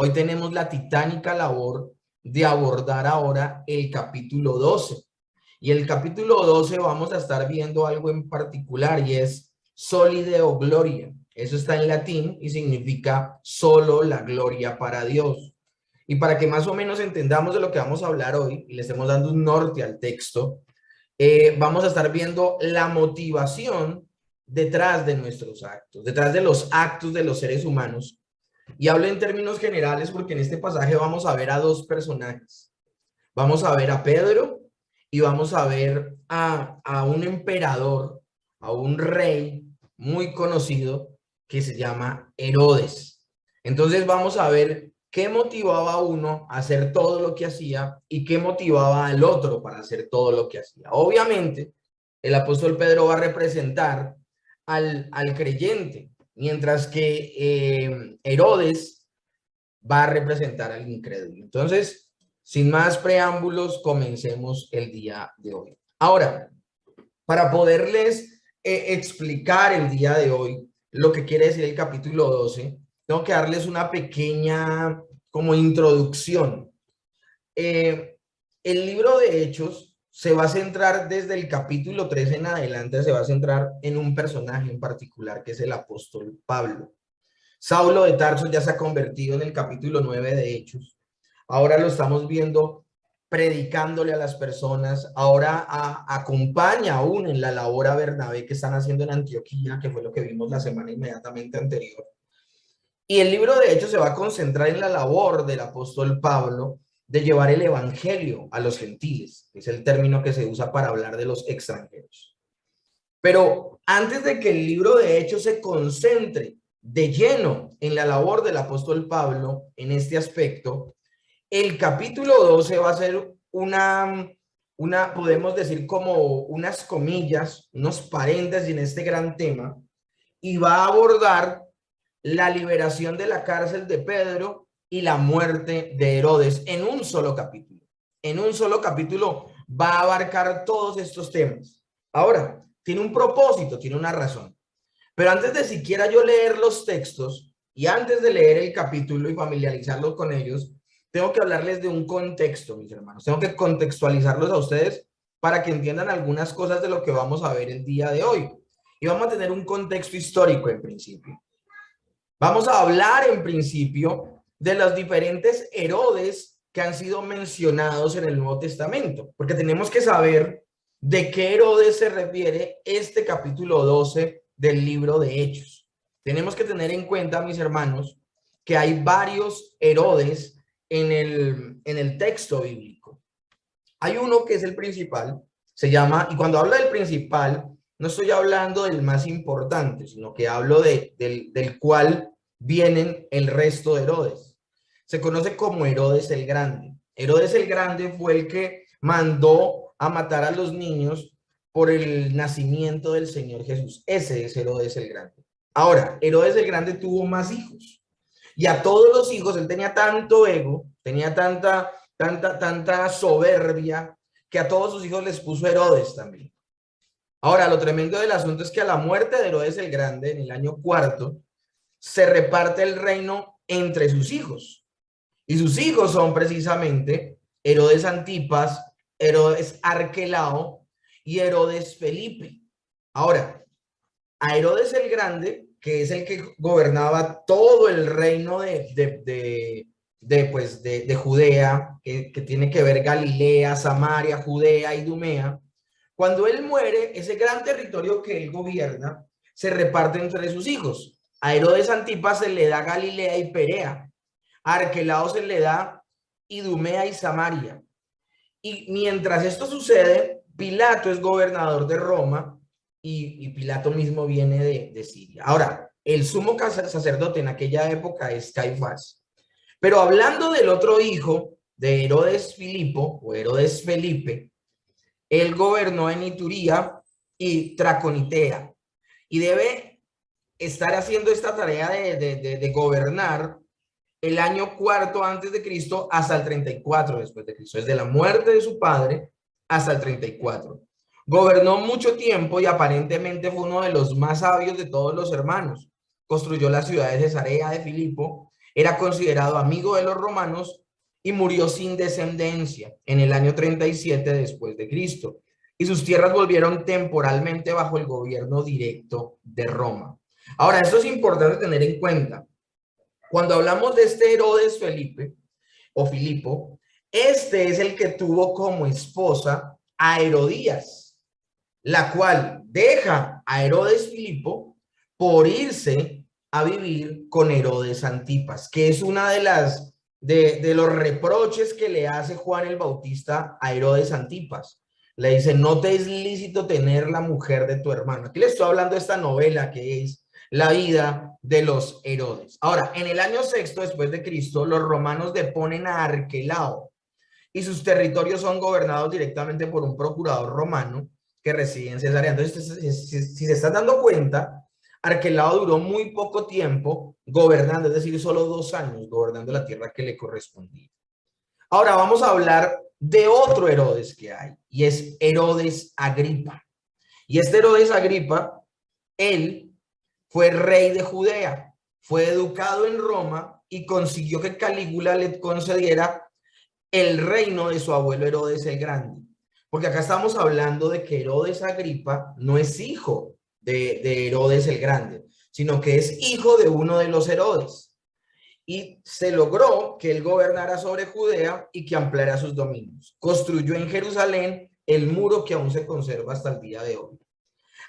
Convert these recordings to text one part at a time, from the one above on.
Hoy tenemos la titánica labor de abordar ahora el capítulo 12. Y el capítulo 12 vamos a estar viendo algo en particular y es Soli Deo Gloria. Eso está en latín y significa solo la gloria para Dios. Y para que más o menos entendamos de lo que vamos a hablar hoy y le estemos dando un norte al texto, vamos a estar viendo la motivación detrás de nuestros actos, detrás de los actos de los seres humanos. Y hablo en términos generales porque en este pasaje vamos a ver a dos personajes. Vamos a ver a Pedro y vamos a ver a un emperador, a un rey muy conocido que se llama Herodes. Entonces vamos a ver qué motivaba a uno a hacer todo lo que hacía y qué motivaba al otro para hacer todo lo que hacía. Obviamente, el apóstol Pedro va a representar al creyente, mientras que Herodes va a representar al incrédulo. Entonces, sin más preámbulos, comencemos el día de hoy. Ahora, para poderles explicar el día de hoy lo que quiere decir el capítulo 12, tengo que darles una pequeña como introducción. El libro de Hechos se va a centrar desde el capítulo 3 en adelante, se va a centrar en un personaje en particular que es el apóstol Pablo. Saulo de Tarso ya se ha convertido en el capítulo 9 de Hechos. Ahora lo estamos viendo predicándole a las personas. Ahora acompaña aún en la labor a Bernabé que están haciendo en Antioquía, que fue lo que vimos la semana inmediatamente anterior. Y el libro de Hechos se va a concentrar en la labor del apóstol Pablo de llevar el evangelio a los gentiles, que es el término que se usa para hablar de los extranjeros. Pero antes de que el libro de Hechos se concentre de lleno en la labor del apóstol Pablo en este aspecto, el capítulo 12 va a ser podemos decir como unas comillas, unos paréntesis en este gran tema, y va a abordar la liberación de la cárcel de Pedro y la muerte de Herodes en un solo capítulo. En un solo capítulo va a abarcar todos estos temas. Ahora, tiene un propósito, tiene una razón. Pero antes de siquiera yo leer los textos y antes de leer el capítulo y familiarizarlos con ellos, tengo que hablarles de un contexto, mis hermanos. Tengo que contextualizarlos a ustedes para que entiendan algunas cosas de lo que vamos a ver el día de hoy. Y vamos a tener un contexto histórico en principio. Vamos a hablar en principio de los diferentes Herodes que han sido mencionados en el Nuevo Testamento, porque tenemos que saber de qué Herodes se refiere este capítulo 12 del libro de Hechos. Tenemos que tener en cuenta, mis hermanos, que hay varios Herodes en el texto bíblico. Hay uno que es el principal, se llama, y cuando hablo del principal, no estoy hablando del más importante, sino que hablo del cual vienen el resto de Herodes. Se conoce como Herodes el Grande. Herodes el Grande fue el que mandó a matar a los niños por el nacimiento del Señor Jesús. Ese es Herodes el Grande. Ahora, Herodes el Grande tuvo más hijos. Y a todos los hijos, él tenía tanto ego, tenía tanta soberbia, que a todos sus hijos les puso Herodes también. Ahora, lo tremendo del asunto es que a la muerte de Herodes el Grande, en el año 4, se reparte el reino entre sus hijos. Y sus hijos son precisamente Herodes Antipas, Herodes Arquelao y Herodes Felipe. Ahora, a Herodes el Grande, que es el que gobernaba todo el reino de Judea, que tiene que ver Galilea, Samaria, Judea y Idumea, cuando él muere, ese gran territorio que él gobierna se reparte entre sus hijos. A Herodes Antipas se le da Galilea y Perea. A Arquelao se le da Idumea y Samaria. Y mientras esto sucede, Pilato es gobernador de Roma y Pilato mismo viene de Siria. Ahora, el sumo sacerdote en aquella época es Caifás. Pero hablando del otro hijo de Herodes Filipo o Herodes Felipe, él gobernó en Ituría y Traconitea y debe estar haciendo esta tarea de gobernar el año 4 antes de Cristo hasta el 34 después de Cristo, desde la muerte de su padre hasta el 34. Gobernó mucho tiempo y aparentemente fue uno de los más sabios de todos los hermanos. Construyó la ciudad de Cesarea de Filipo Era considerado amigo de los romanos y murió sin descendencia en el año 37 después de Cristo. Y sus tierras volvieron temporalmente bajo el gobierno directo de Roma. Ahora, esto es importante tener en cuenta. Cuando hablamos de este Herodes Felipe o Filipo, este es el que tuvo como esposa a Herodías, la cual deja a Herodes Filipo por irse a vivir con Herodes Antipas, que es una de las de los reproches que le hace Juan el Bautista a Herodes Antipas. Le dice, no te es lícito tener la mujer de tu hermano. Aquí le estoy hablando de esta novela que es la vida de los Herodes. Ahora, en el año sexto después de Cristo, los romanos deponen a Arquelao y sus territorios son gobernados directamente por un procurador romano que reside en Cesarea. Entonces, si se están dando cuenta, Arquelao duró muy poco tiempo gobernando, es decir, solo 2 años gobernando la tierra que le correspondía. Ahora vamos a hablar de otro Herodes que hay, y es Herodes Agripa. Y este Herodes Agripa, él fue rey de Judea, fue educado en Roma y consiguió que Calígula le concediera el reino de su abuelo Herodes el Grande. Porque acá estamos hablando de que Herodes Agripa no es hijo de Herodes el Grande, sino que es hijo de uno de los Herodes. Y se logró que él gobernara sobre Judea y que ampliara sus dominios. Construyó en Jerusalén el muro que aún se conserva hasta el día de hoy.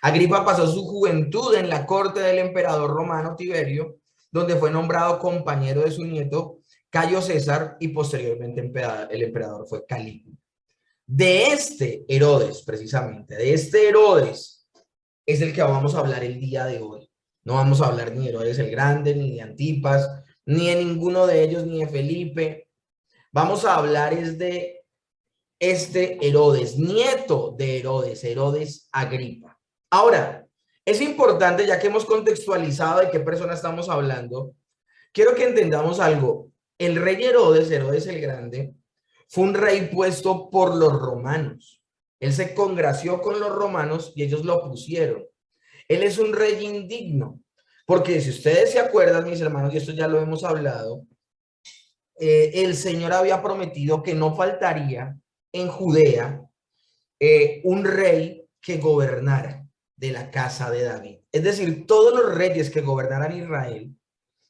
Agripa pasó su juventud en la corte del emperador romano Tiberio, donde fue nombrado compañero de su nieto Cayo César y posteriormente el emperador fue Calígula. De este Herodes, precisamente, de este Herodes es el que vamos a hablar el día de hoy. No vamos a hablar ni de Herodes el Grande, ni de Antipas, ni de ninguno de ellos, ni de Felipe. Vamos a hablar es de este Herodes, nieto de Herodes, Herodes Agripa. Ahora, es importante, ya que hemos contextualizado de qué persona estamos hablando, quiero que entendamos algo. El rey Herodes, Herodes el Grande, fue un rey puesto por los romanos. Él se congració con los romanos y ellos lo pusieron. Él es un rey indigno, porque si ustedes se acuerdan, mis hermanos, y esto ya lo hemos hablado, el Señor había prometido que no faltaría en Judea un rey que gobernara de la casa de David. Es decir, todos los reyes que gobernaran Israel,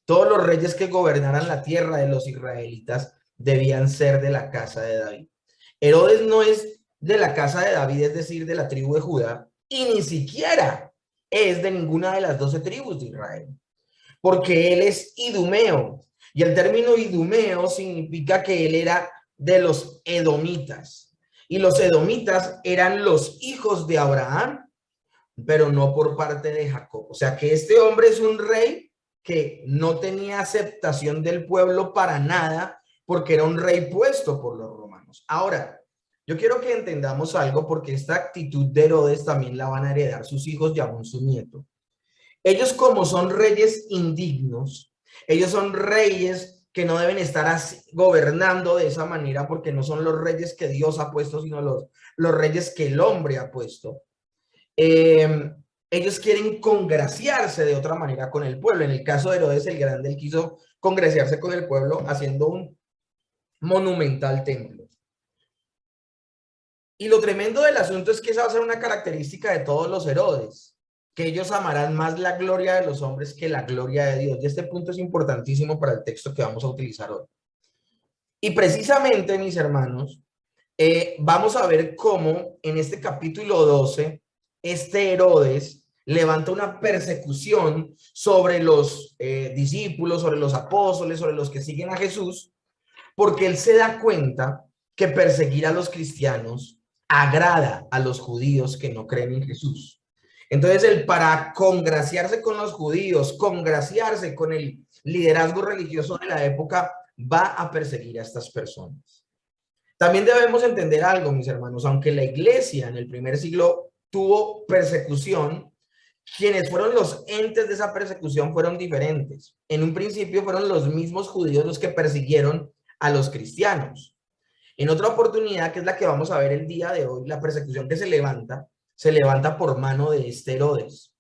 todos los reyes que gobernaran la tierra de los israelitas debían ser de la casa de David. Herodes no es de la casa de David, es decir, de la tribu de Judá, y ni siquiera es de ninguna de las 12 tribus de Israel, porque él es idumeo, y el término idumeo significa que él era de los edomitas, y los edomitas eran los hijos de Abraham, pero no por parte de Jacob. O sea que este hombre es un rey que no tenía aceptación del pueblo para nada, porque era un rey puesto por los romanos. Ahora, yo quiero que entendamos algo, porque esta actitud de Herodes también la van a heredar sus hijos y aún su nieto. Ellos, como son reyes indignos, ellos son reyes que no deben estar así, gobernando de esa manera, porque no son los reyes que Dios ha puesto, sino los reyes que el hombre ha puesto. Ellos quieren congraciarse de otra manera con el pueblo. En el caso de Herodes el Grande, él quiso congraciarse con el pueblo haciendo un monumental templo. Y lo tremendo del asunto es que esa va a ser una característica de todos los Herodes, que ellos amarán más la gloria de los hombres que la gloria de Dios. Y este punto es importantísimo para el texto que vamos a utilizar hoy. Y precisamente, mis hermanos, vamos a ver cómo en este capítulo 12, este Herodes levanta una persecución sobre los discípulos, sobre los apóstoles, sobre los que siguen a Jesús, porque él se da cuenta que perseguir a los cristianos agrada a los judíos que no creen en Jesús. Entonces él, para congraciarse con los judíos, congraciarse con el liderazgo religioso de la época, va a perseguir a estas personas. También debemos entender algo, mis hermanos, aunque la iglesia en el primer siglo tuvo persecución, quienes fueron los entes de esa persecución fueron diferentes. En un principio fueron los mismos judíos los que persiguieron a los cristianos. En otra oportunidad, que es la que vamos a ver el día de hoy, la persecución que se levanta por mano de este Herodes.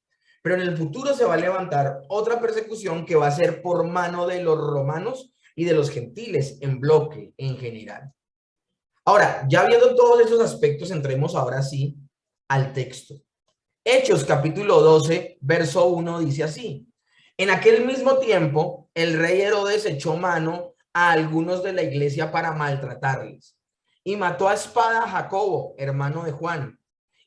Pero en el futuro se va a levantar otra persecución que va a ser por mano de los romanos y de los gentiles en bloque, en general. Ahora, ya viendo todos esos aspectos, entremos ahora sí al texto. Hechos capítulo 12, verso 1 dice así: en aquel mismo tiempo, el rey Herodes echó mano a algunos de la iglesia para maltratarles y mató a espada a Jacobo, hermano de Juan.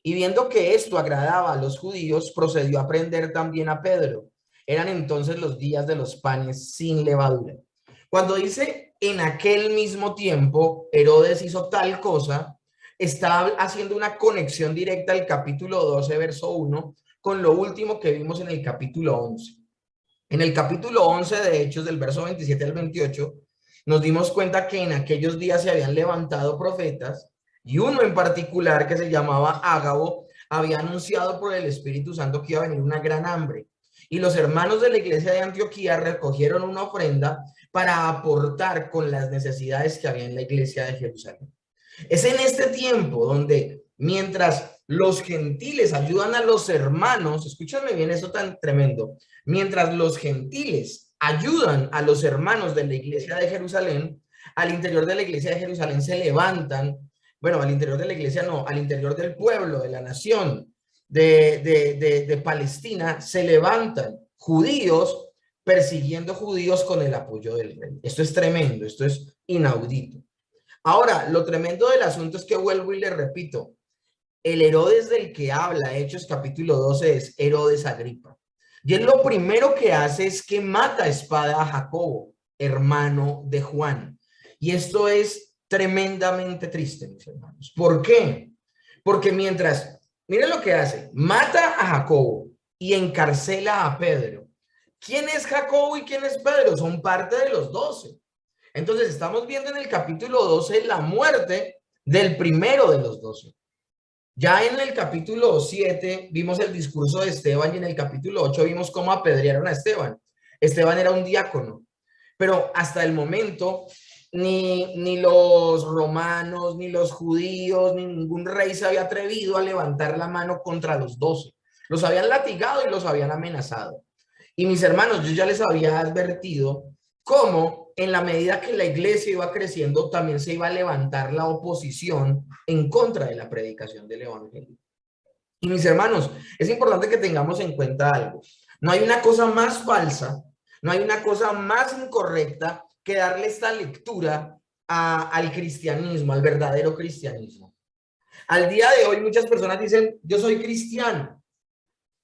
Y viendo que esto agradaba a los judíos, procedió a prender también a Pedro. Eran entonces los días de los panes sin levadura. Cuando dice en aquel mismo tiempo, Herodes hizo tal cosa, está haciendo una conexión directa al capítulo 12, verso 1, con lo último que vimos en el capítulo 11. En el capítulo 11 de Hechos, del verso 27 al 28, nos dimos cuenta que en aquellos días se habían levantado profetas y uno en particular que se llamaba Ágabo había anunciado por el Espíritu Santo que iba a venir una gran hambre. Y los hermanos de la iglesia de Antioquía recogieron una ofrenda para aportar con las necesidades que había en la iglesia de Jerusalén. Es en este tiempo donde mientras los gentiles ayudan a los hermanos, escúchame bien eso tan tremendo, mientras los gentiles ayudan a los hermanos de la iglesia de Jerusalén, al interior de la iglesia de Jerusalén se levantan, bueno, al interior de la iglesia no, al interior del pueblo, de la nación de Palestina, se levantan judíos persiguiendo judíos con el apoyo del rey. Esto es tremendo, esto es inaudito. Ahora, lo tremendo del asunto es que vuelvo y le repito, el Herodes del que habla Hechos capítulo 12 es Herodes Agripa. Y él lo primero que hace es que mata a espada a Jacobo, hermano de Juan. Y esto es tremendamente triste, mis hermanos. ¿Por qué? Porque miren lo que hace, mata a Jacobo y encarcela a Pedro. ¿Quién es Jacobo y quién es Pedro? Son parte de los 12. Entonces estamos viendo en el capítulo 12 la muerte del primero de los 12. Ya en el capítulo 7 vimos el discurso de Esteban y en el capítulo 8 vimos cómo apedrearon a Esteban. Esteban era un diácono, pero hasta el momento ni los romanos, ni los judíos, ni ningún rey se había atrevido a levantar la mano contra los 12. Los habían latigado y los habían amenazado. Y mis hermanos, yo ya les había advertido cómo en la medida que la iglesia iba creciendo, también se iba a levantar la oposición en contra de la predicación del evangelio. Y mis hermanos, es importante que tengamos en cuenta algo. No hay una cosa más falsa, no hay una cosa más incorrecta que darle esta lectura al cristianismo, al verdadero cristianismo. Al día de hoy muchas personas dicen, yo soy cristiano.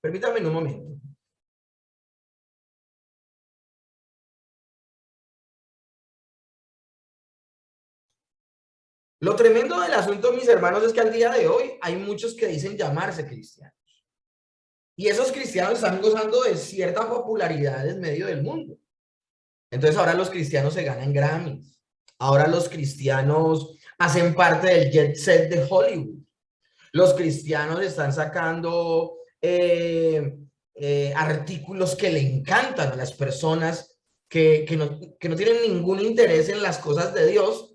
Permítanme un momento. Lo tremendo del asunto, mis hermanos, es que al día de hoy hay muchos que dicen llamarse cristianos. Y esos cristianos están gozando de cierta popularidad en medio del mundo. Entonces ahora los cristianos se ganan Grammys. Ahora los cristianos hacen parte del jet set de Hollywood. Los cristianos están sacando artículos que le encantan a las personas que no tienen ningún interés en las cosas de Dios,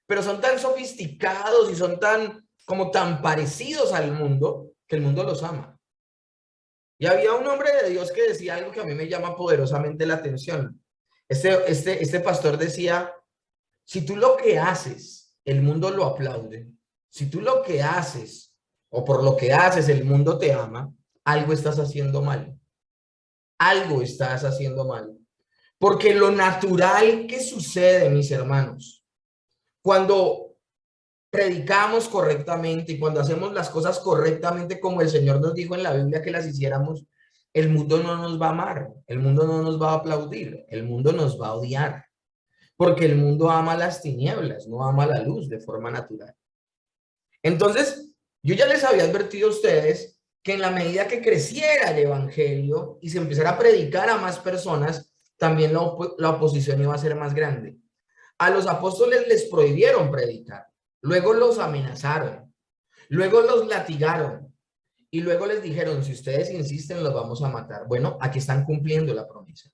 pero son tan sofisticados y son tan parecidos al mundo que el mundo los ama. Y había un hombre de Dios que decía algo que a mí me llama poderosamente la atención. Este pastor decía, si tú lo que haces, el mundo lo aplaude. Si tú lo que haces, o por lo que haces, el mundo te ama, algo estás haciendo mal. Algo estás haciendo mal. Porque lo natural que sucede, mis hermanos, cuando predicamos correctamente y cuando hacemos las cosas correctamente como el Señor nos dijo en la Biblia que las hiciéramos, el mundo no nos va a amar, el mundo no nos va a aplaudir, el mundo nos va a odiar, porque el mundo ama las tinieblas, no ama la luz de forma natural. Entonces, yo ya les había advertido a ustedes que en la medida que creciera el evangelio y se empezara a predicar a más personas, también la oposición iba a ser más grande. A los apóstoles les prohibieron predicar, luego los amenazaron, luego los latigaron y luego les dijeron, si ustedes insisten, los vamos a matar. Bueno, aquí están cumpliendo la promesa.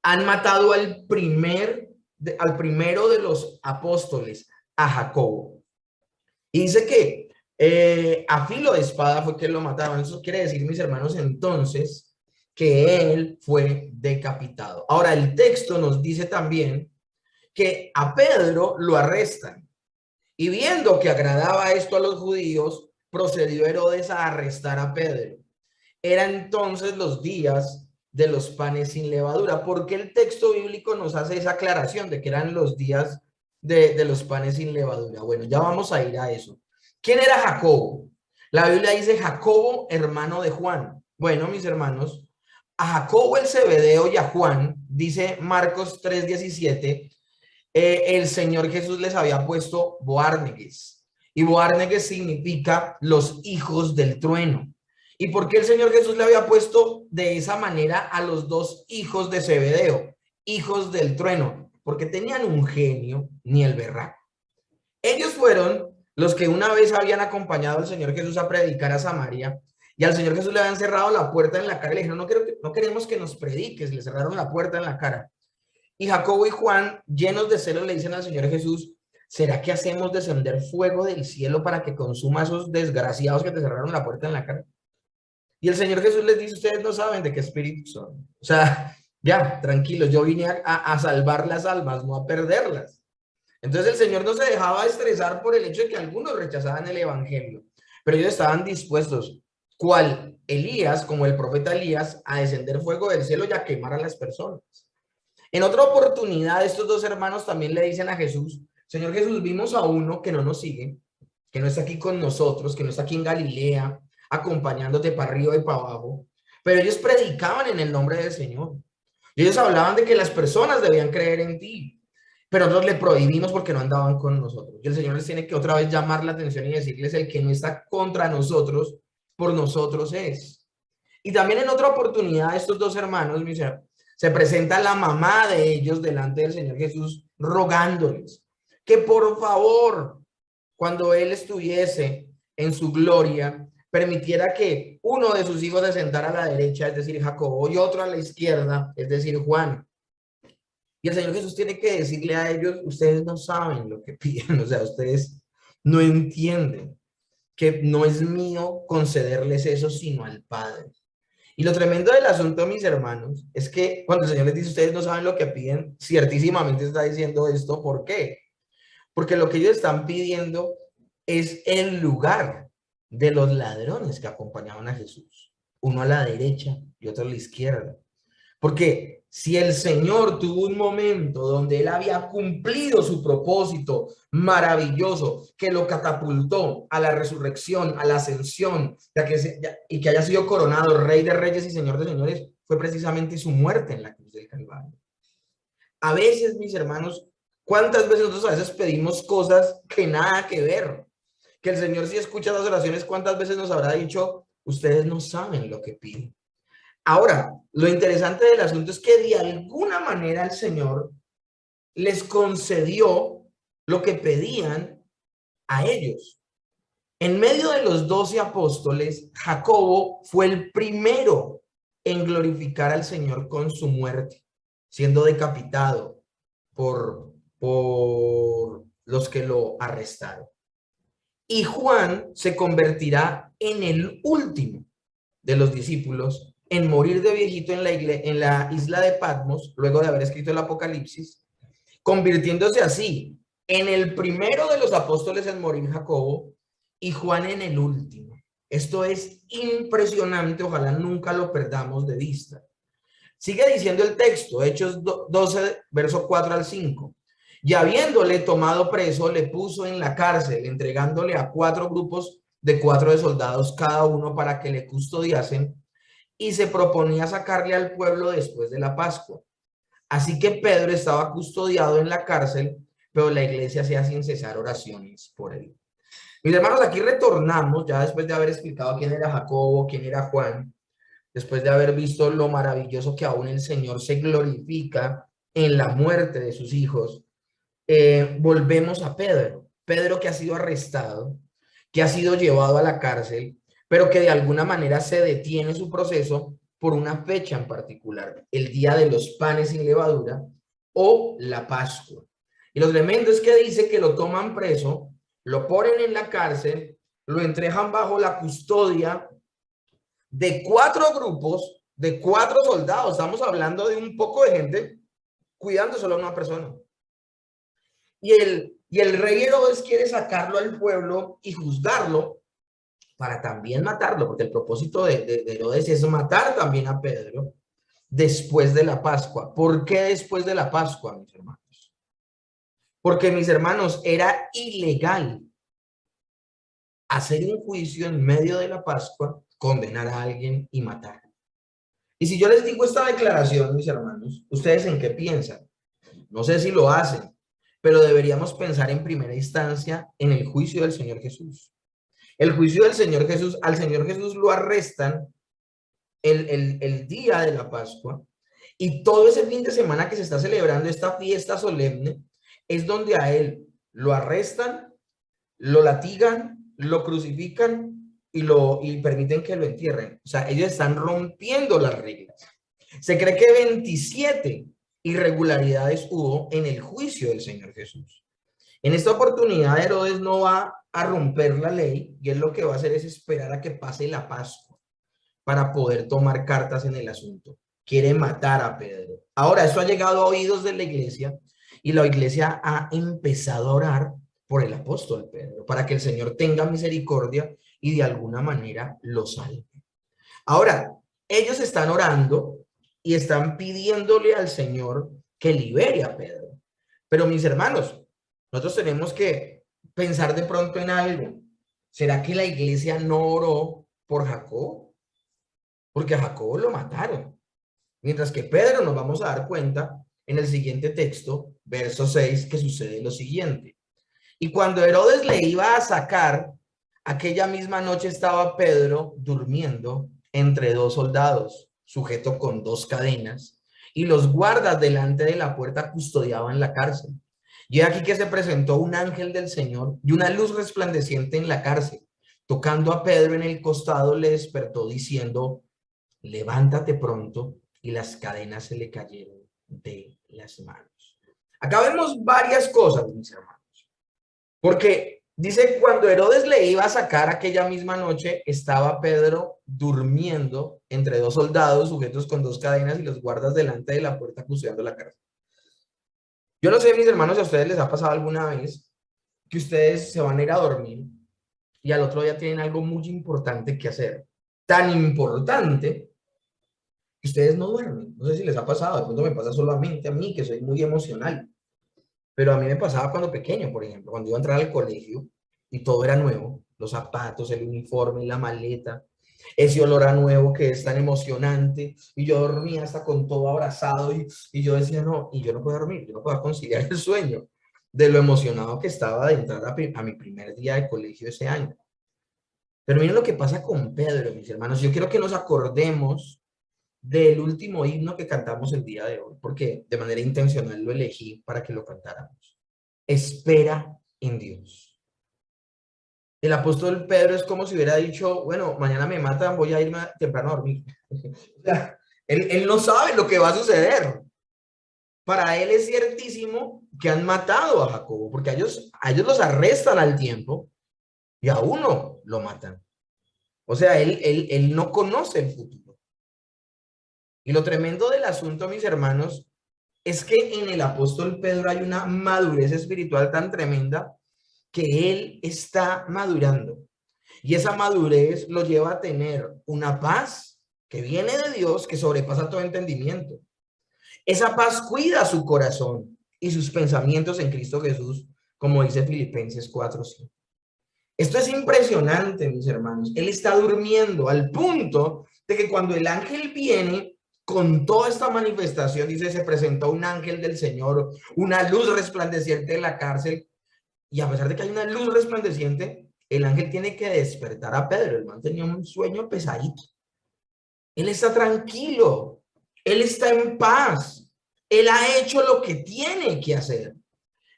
Han matado al primero de los apóstoles, a Jacobo. Y dice que a filo de espada fue que lo mataron. Eso quiere decir, mis hermanos, entonces, que él fue decapitado. Ahora, el texto nos dice también que a Pedro lo arrestan. Y viendo que agradaba esto a los judíos, procedió Herodes a arrestar a Pedro. Eran entonces los días de los panes sin levadura. ¿Por qué el texto bíblico nos hace esa aclaración de que eran los días de los panes sin levadura? Bueno, ya vamos a ir a eso. ¿Quién era Jacobo? La Biblia dice Jacobo, hermano de Juan. Bueno, mis hermanos, a Jacobo el Zebedeo y a Juan, dice Marcos 3:17, el Señor Jesús les había puesto Boanerges. Y Boanerges significa los hijos del trueno. ¿Y por qué el Señor Jesús le había puesto de esa manera a los dos hijos de Zebedeo, hijos del trueno? Porque tenían un genio, ni el berraco. Ellos fueron los que una vez habían acompañado al Señor Jesús a predicar a Samaria, y al Señor Jesús le habían cerrado la puerta en la cara y le dijeron, no queremos que nos prediques, le cerraron la puerta en la cara. Y Jacobo y Juan, llenos de celos, le dicen al Señor Jesús, ¿será que hacemos descender fuego del cielo para que consuma a esos desgraciados que te cerraron la puerta en la cara? Y el Señor Jesús les dice, ustedes no saben de qué espíritu son. O sea, ya, tranquilos, yo vine a salvar las almas, no a perderlas. Entonces el Señor no se dejaba estresar por el hecho de que algunos rechazaban el evangelio, pero ellos estaban dispuestos, cual Elías, como el profeta Elías, a descender fuego del cielo y a quemar a las personas. En otra oportunidad, estos dos hermanos también le dicen a Jesús, Señor Jesús, vimos a uno que no nos sigue, que no está aquí con nosotros, que no está aquí en Galilea, acompañándote para arriba y para abajo, pero ellos predicaban en el nombre del Señor. Y ellos hablaban de que las personas debían creer en ti, pero nosotros le prohibimos porque no andaban con nosotros. Y el Señor les tiene que otra vez llamar la atención y decirles, el que no está contra nosotros, por nosotros es. Y también en otra oportunidad, estos dos hermanos, se presenta la mamá de ellos delante del Señor Jesús rogándoles que por favor, cuando él estuviese en su gloria, permitiera que uno de sus hijos se sentara a la derecha, es decir, Jacobo, y otro a la izquierda, es decir, Juan. Y el Señor Jesús tiene que decirle a ellos, ustedes no saben lo que piden, o sea, ustedes no entienden que no es mío concederles eso, sino al Padre. Y lo tremendo del asunto, mis hermanos, es que cuando el Señor les dice, ustedes no saben lo que piden, ciertísimamente está diciendo esto. ¿Por qué? Porque lo que ellos están pidiendo es el lugar de los ladrones que acompañaban a Jesús. Uno a la derecha y otro a la izquierda. Porque si el Señor tuvo un momento donde él había cumplido su propósito maravilloso que lo catapultó a la resurrección, a la ascensión, y que haya sido coronado Rey de Reyes y Señor de Señores, fue precisamente su muerte en la cruz del Calvario. A veces, mis hermanos, ¿cuántas veces nosotros a veces pedimos cosas que nada que ver? Que el Señor, si escucha las oraciones, ¿cuántas veces nos habrá dicho, ustedes no saben lo que piden? Ahora, lo interesante del asunto es que de alguna manera el Señor les concedió lo que pedían a ellos. En medio de los 12 apóstoles, Jacobo fue el primero en glorificar al Señor con su muerte, siendo decapitado por los que lo arrestaron. Y Juan se convertirá en el último de los discípulos en morir de viejito en la isla de Patmos, luego de haber escrito el Apocalipsis, convirtiéndose así en el primero de los apóstoles en morir, Jacobo, y Juan en el último. Esto es impresionante, ojalá nunca lo perdamos de vista. Sigue diciendo el texto, Hechos 12, verso 4 al 5. Y habiéndole tomado preso, le puso en la cárcel, entregándole a 4 grupos de 4 de soldados cada uno para que le custodiasen, y se proponía sacarle al pueblo después de la Pascua. Así que Pedro estaba custodiado en la cárcel, pero la iglesia hacía sin cesar oraciones por él. Mis hermanos, aquí retornamos, ya después de haber explicado quién era Jacobo, quién era Juan, después de haber visto lo maravilloso que aún el Señor se glorifica en la muerte de sus hijos, volvemos a Pedro. Pedro que ha sido arrestado, que ha sido llevado a la cárcel, pero que de alguna manera se detiene su proceso por una fecha en particular, el día de los panes sin levadura o la Pascua. Y lo tremendo es que dice que lo toman preso, lo ponen en la cárcel, lo entregan bajo la custodia de 4 grupos de 4 soldados. Estamos hablando de un poco de gente cuidando solo a una persona. Y el rey Herodes quiere sacarlo al pueblo y juzgarlo para también matarlo, porque el propósito de Herodes es matar también a Pedro después de la Pascua. ¿Por qué después de la Pascua, mis hermanos? Porque, mis hermanos, era ilegal hacer un juicio en medio de la Pascua, condenar a alguien y matar. Y si yo les digo esta declaración, mis hermanos, ¿ustedes en qué piensan? No sé si lo hacen, pero deberíamos pensar en primera instancia en el juicio del Señor Jesús. El juicio del Señor Jesús, al Señor Jesús lo arrestan el día de la Pascua, y todo ese fin de semana que se está celebrando esta fiesta solemne es donde a él lo arrestan, lo latigan, lo crucifican y permiten que lo entierren. O sea, ellos están rompiendo las reglas. Se cree que 27 irregularidades hubo en el juicio del Señor Jesús. En esta oportunidad Herodes no va a romper la ley, y él lo que va a hacer es esperar a que pase la Pascua para poder tomar cartas en el asunto. Quiere matar a Pedro. Ahora, esto ha llegado a oídos de la iglesia, y la iglesia ha empezado a orar por el apóstol Pedro, para que el Señor tenga misericordia y de alguna manera lo salve. Ahora, ellos están orando y están pidiéndole al Señor que libere a Pedro. Pero, mis hermanos, nosotros tenemos que pensar de pronto en algo. ¿Será que la iglesia no oró por Jacob? Porque a Jacobo lo mataron. Mientras que Pedro, nos vamos a dar cuenta en el siguiente texto, verso 6, que sucede lo siguiente. Y cuando Herodes le iba a sacar, aquella misma noche estaba Pedro durmiendo entre 2 soldados, sujeto con 2 cadenas, y los guardas delante de la puerta custodiaban la cárcel. Y aquí que se presentó un ángel del Señor y una luz resplandeciente en la cárcel. Tocando a Pedro en el costado, le despertó diciendo: levántate pronto, y las cadenas se le cayeron de las manos. Acá vemos varias cosas, mis hermanos, porque dice, cuando Herodes le iba a sacar aquella misma noche, estaba Pedro durmiendo entre 2 soldados sujetos con 2 cadenas y los guardas delante de la puerta custodiando la cárcel. Yo no sé, mis hermanos, si a ustedes les ha pasado alguna vez que ustedes se van a ir a dormir y al otro día tienen algo muy importante que hacer, tan importante que ustedes no duermen. No sé si les ha pasado, de pronto me pasa solamente a mí, que soy muy emocional, pero a mí me pasaba cuando pequeño, por ejemplo, cuando iba a entrar al colegio y todo era nuevo, los zapatos, el uniforme, la maleta, ese olor a nuevo que es tan emocionante, y yo dormía hasta con todo abrazado, y yo decía, no, y yo no puedo dormir, yo no puedo conciliar el sueño de lo emocionado que estaba de entrar a mi primer día de colegio ese año. Pero miren lo que pasa con Pedro, mis hermanos. Yo quiero que nos acordemos del último himno que cantamos el día de hoy, porque de manera intencional lo elegí para que lo cantáramos. Espera en Dios. El apóstol Pedro es como si hubiera dicho, bueno, mañana me matan, voy a irme temprano a dormir. O sea, él no sabe lo que va a suceder. Para él es ciertísimo que han matado a Jacobo, porque a ellos los arrestan al tiempo y a uno lo matan. O sea, él no conoce el futuro. Y lo tremendo del asunto, mis hermanos, es que en el apóstol Pedro hay una madurez espiritual tan tremenda que él está madurando. Y esa madurez lo lleva a tener una paz que viene de Dios, que sobrepasa todo entendimiento. Esa paz cuida su corazón y sus pensamientos en Cristo Jesús, como dice Filipenses 4:5. Esto es impresionante, mis hermanos. Él está durmiendo al punto de que cuando el ángel viene con toda esta manifestación, dice, se presentó un ángel del Señor, una luz resplandeciente en la cárcel, y a pesar de que hay una luz resplandeciente, el ángel tiene que despertar a Pedro. El man tenía un sueño pesadito. Él está tranquilo, él está en paz, él ha hecho lo que tiene que hacer.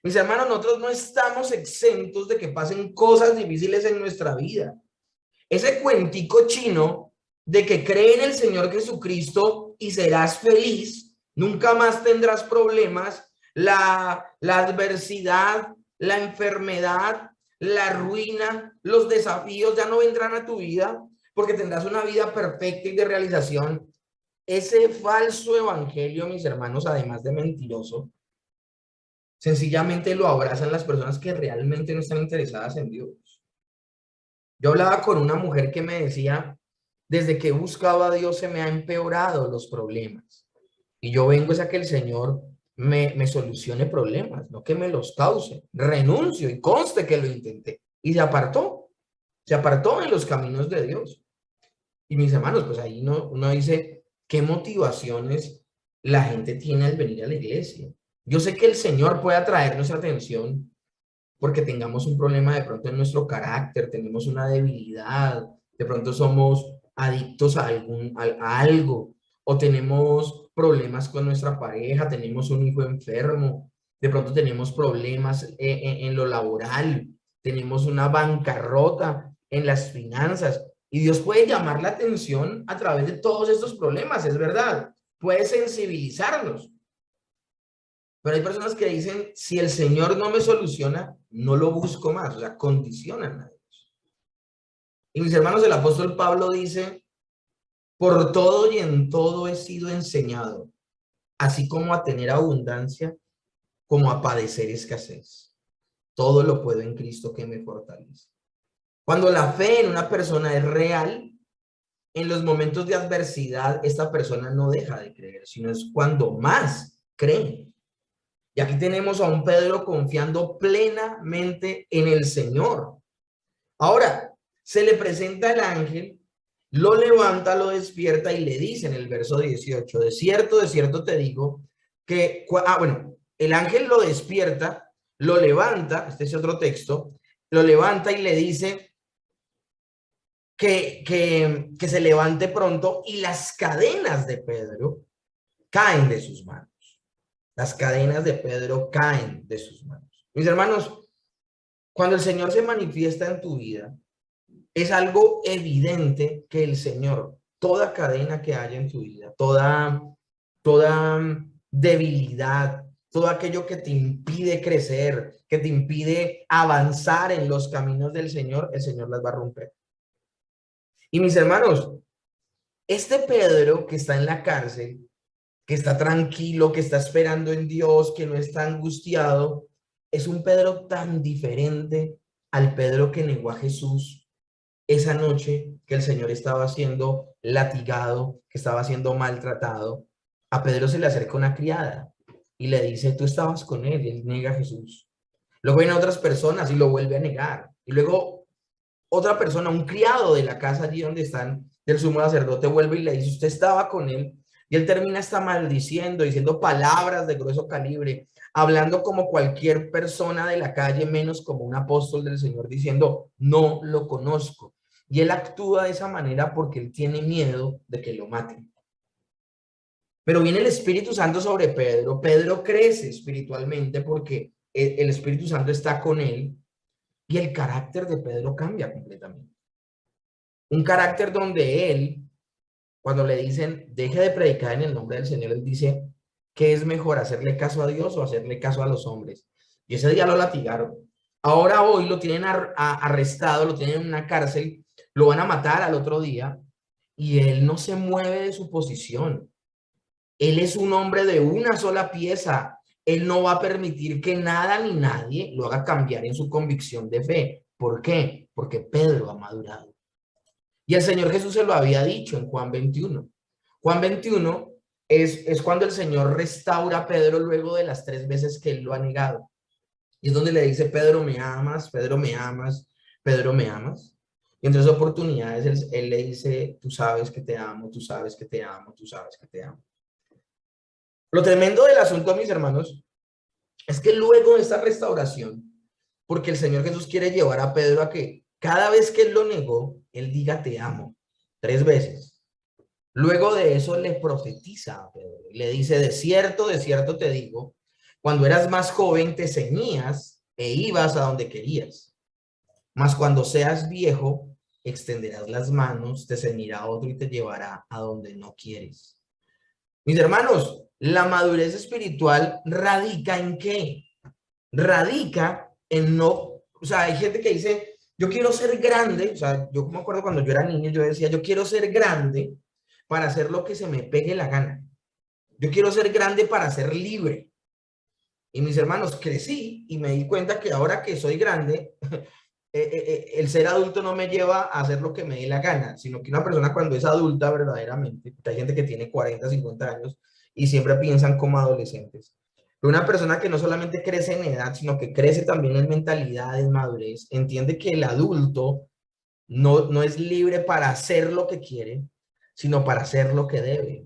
Mis hermanos, nosotros no estamos exentos de que pasen cosas difíciles en nuestra vida. Ese cuentico chino de que cree en el Señor Jesucristo y serás feliz, nunca más tendrás problemas, la adversidad, la enfermedad, la ruina, los desafíos ya no vendrán a tu vida porque tendrás una vida perfecta y de realización. ese falso evangelio, mis hermanos, además de mentiroso, sencillamente lo abrazan las personas que realmente no están interesadas en Dios. Yo hablaba con una mujer que me decía, desde que he buscado a Dios se me han empeorado los problemas. Y yo vengo es a que el Señor me solucione problemas, no que me los cause. Renuncio y conste que lo intenté. Y se apartó en los caminos de Dios. Y mis hermanos, pues ahí uno dice, ¿qué motivaciones la gente tiene al venir a la iglesia? Yo sé que el Señor puede atraer nuestra atención porque tengamos un problema de pronto en nuestro carácter, tenemos una debilidad, de pronto somos adictos a algo, o tenemos problemas con nuestra pareja, tenemos un hijo enfermo, de pronto tenemos problemas en lo laboral, tenemos una bancarrota en las finanzas, y Dios puede llamar la atención a través de todos estos problemas, es verdad, puede sensibilizarnos. Pero hay personas que dicen, si el Señor no me soluciona, no lo busco más, o sea, condicionan a Dios. Y mis hermanos, el apóstol Pablo dice, por todo y en todo he sido enseñado, así como a tener abundancia, como a padecer escasez. Todo lo puedo en Cristo que me fortalece. Cuando la fe en una persona es real, en los momentos de adversidad, esta persona no deja de creer, sino es cuando más cree. Y aquí tenemos a un Pedro confiando plenamente en el Señor. Ahora, se le presenta el ángel, lo levanta, lo despierta y le dice en el verso 18, de cierto te digo que, bueno, el ángel lo despierta, lo levanta, este es otro texto, lo levanta y le dice que se levante pronto y las cadenas de Pedro caen de sus manos. Las cadenas de Pedro caen de sus manos. Mis hermanos, cuando el Señor se manifiesta en tu vida, es algo evidente que el Señor, toda cadena que haya en tu vida, toda debilidad, todo aquello que te impide crecer, que te impide avanzar en los caminos del Señor, el Señor las va a romper. Y mis hermanos, este Pedro que está en la cárcel, que está tranquilo, que está esperando en Dios, que no está angustiado, es un Pedro tan diferente al Pedro que negó a Jesús esa noche que el Señor estaba siendo latigado, que estaba siendo maltratado. A Pedro se le acerca una criada y le dice, tú estabas con él, y él niega a Jesús. Luego vienen otras personas y lo vuelve a negar. Y luego otra persona, un criado de la casa allí donde están, del sumo sacerdote, vuelve y le dice, usted estaba con él. Y él termina hasta maldiciendo, diciendo palabras de grueso calibre, hablando como cualquier persona de la calle, menos como un apóstol del Señor, diciendo, no lo conozco. Y él actúa de esa manera porque él tiene miedo de que lo maten. Pero viene el Espíritu Santo sobre Pedro. Pedro crece espiritualmente porque el Espíritu Santo está con él y el carácter de Pedro cambia completamente. Un carácter donde él, cuando le dicen, deje de predicar en el nombre del Señor, él dice, ¿qué es mejor, hacerle caso a Dios o hacerle caso a los hombres? Y ese día lo latigaron. Ahora hoy lo tienen arrestado, lo tienen en una cárcel, lo van a matar al otro día y él no se mueve de su posición. Él es un hombre de una sola pieza. Él no va a permitir que nada ni nadie lo haga cambiar en su convicción de fe. ¿Por qué? Porque Pedro ha madurado. Y el Señor Jesús se lo había dicho en Juan 21. Juan 21 es cuando el Señor restaura a Pedro luego de las 3 veces que él lo ha negado. Y es donde le dice, Pedro, ¿me amas? Pedro, ¿me amas? Pedro, ¿me amas? Y en 3 oportunidades él le dice, tú sabes que te amo, tú sabes que te amo, tú sabes que te amo. Lo tremendo del asunto, mis hermanos, es que luego de esta restauración, porque el Señor Jesús quiere llevar a Pedro a que cada vez que él lo negó, él diga te amo 3 veces. Luego de eso le profetiza a Pedro y le dice, de cierto te digo, cuando eras más joven te ceñías e ibas a donde querías. Mas cuando seas viejo, extenderás las manos, te ceñirá otro y te llevará a donde no quieres. Mis hermanos, la madurez espiritual radica ¿en qué? Radica en no, o sea, hay gente que dice, yo quiero ser grande, o sea, yo me acuerdo cuando yo era niño, yo decía, yo quiero ser grande para hacer lo que se me pegue la gana. Yo quiero ser grande para ser libre. Y mis hermanos, crecí y me di cuenta que ahora que soy grande, el ser adulto no me lleva a hacer lo que me dé la gana, sino que una persona cuando es adulta verdaderamente, porque hay gente que tiene 40, 50 años y siempre piensan como adolescentes. Pero una persona que no solamente crece en edad, sino que crece también en mentalidad, en madurez, entiende que el adulto no es libre para hacer lo que quiere, sino para hacer lo que debe.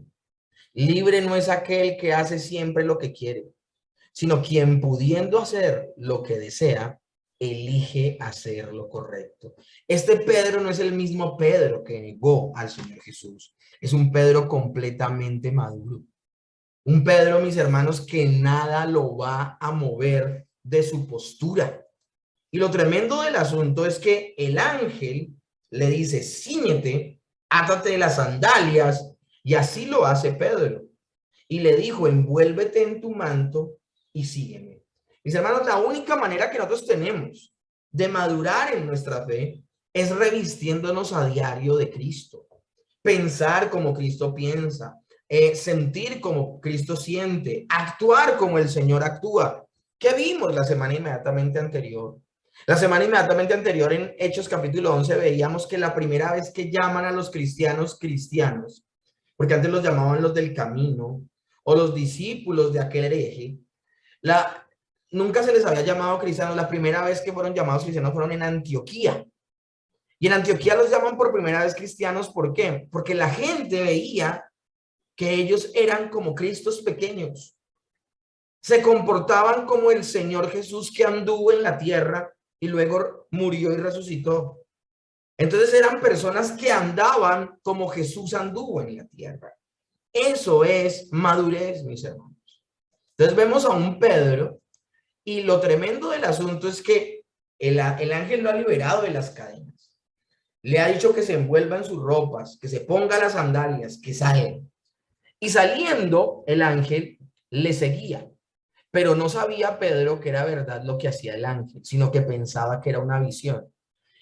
Libre no es aquel que hace siempre lo que quiere, sino quien pudiendo hacer lo que desea, elige hacer lo correcto. Este Pedro no es el mismo Pedro que negó al Señor Jesús. Es un Pedro completamente maduro. Un Pedro, mis hermanos, que nada lo va a mover de su postura. Y lo tremendo del asunto es que el ángel le dice, cíñete, átate de las sandalias, y así lo hace Pedro. Y le dijo, envuélvete en tu manto y sígueme. Mis hermanos, la única manera que nosotros tenemos de madurar en nuestra fe es revistiéndonos a diario de Cristo. Pensar como Cristo piensa, sentir como Cristo siente, actuar como el Señor actúa. ¿Qué vimos la semana inmediatamente anterior? La semana inmediatamente anterior en Hechos capítulo 11 veíamos que la primera vez que llaman a los cristianos, porque antes los llamaban los del camino o los discípulos de aquel hereje, nunca se les había llamado cristianos. La primera vez que fueron llamados cristianos fueron en Antioquía. Y en Antioquía los llaman por primera vez cristianos. ¿Por qué? Porque la gente veía que ellos eran como Cristos pequeños. Se comportaban como el Señor Jesús que anduvo en la tierra y luego murió y resucitó. Entonces eran personas que andaban como Jesús anduvo en la tierra. Eso es madurez, mis hermanos. Entonces vemos a un Pedro y lo tremendo del asunto es que el ángel lo ha liberado de las cadenas. Le ha dicho que se envuelva en sus ropas, que se ponga las sandalias, que salga. Y saliendo, el ángel le seguía. Pero no sabía Pedro que era verdad lo que hacía el ángel, sino que pensaba que era una visión.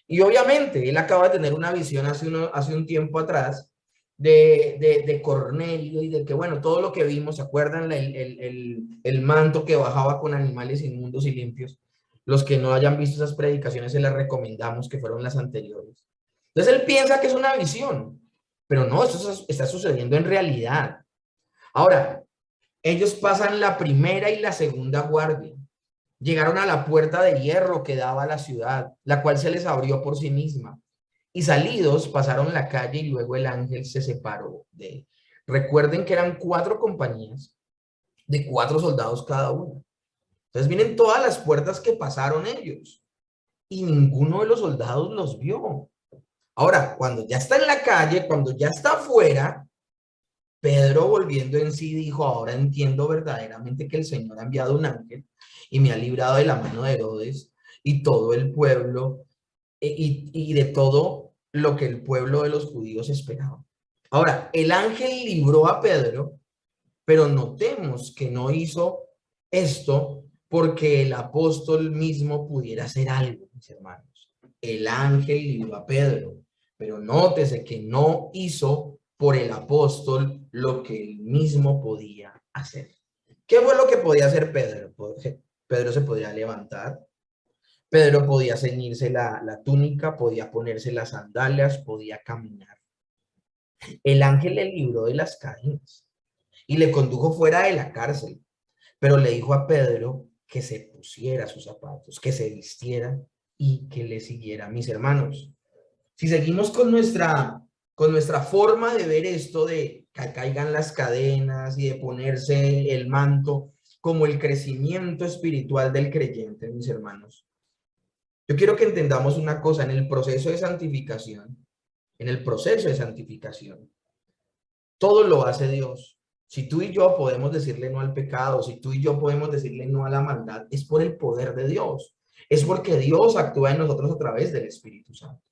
Y obviamente él acaba de tener una visión hace un tiempo atrás de Cornelio y de que, bueno, todo lo que vimos, ¿se acuerdan? El manto que bajaba con animales inmundos y limpios. Los que no hayan visto esas predicaciones se las recomendamos, que fueron las anteriores. Entonces él piensa que es una visión, pero no, eso está sucediendo en realidad. Ahora, ellos pasan la primera y la segunda guardia. Llegaron a la puerta de hierro que daba a la ciudad, la cual se les abrió por sí misma. Y salidos pasaron la calle y luego el ángel se separó de él. Recuerden que eran 4 compañías de 4 soldados cada una. Entonces vienen todas las puertas que pasaron ellos y ninguno de los soldados los vio. Ahora, cuando ya está en la calle, cuando ya está afuera, Pedro, volviendo en sí, dijo, ahora entiendo verdaderamente que el Señor ha enviado un ángel y me ha librado de la mano de Herodes y todo el pueblo y de todo lo que el pueblo de los judíos esperaba. Ahora, el ángel libró a Pedro, pero notemos que no hizo esto porque el apóstol mismo pudiera hacer algo, mis hermanos. El ángel libró a Pedro, pero nótese que no hizo por el apóstol lo que él mismo podía hacer. ¿Qué fue lo que podía hacer Pedro? Pedro se podía levantar, Pedro podía ceñirse la túnica, podía ponerse las sandalias, podía caminar. El ángel le libró de las cadenas y le condujo fuera de la cárcel, pero le dijo a Pedro que se pusiera sus zapatos, que se vistiera y que le siguiera. Mis hermanos, si seguimos con nuestra forma de ver esto de que caigan las cadenas y de ponerse el manto como el crecimiento espiritual del creyente, mis hermanos, yo quiero que entendamos una cosa, en el proceso de santificación, todo lo hace Dios. Si tú y yo podemos decirle no al pecado, si tú y yo podemos decirle no a la maldad, es por el poder de Dios. Es porque Dios actúa en nosotros a través del Espíritu Santo.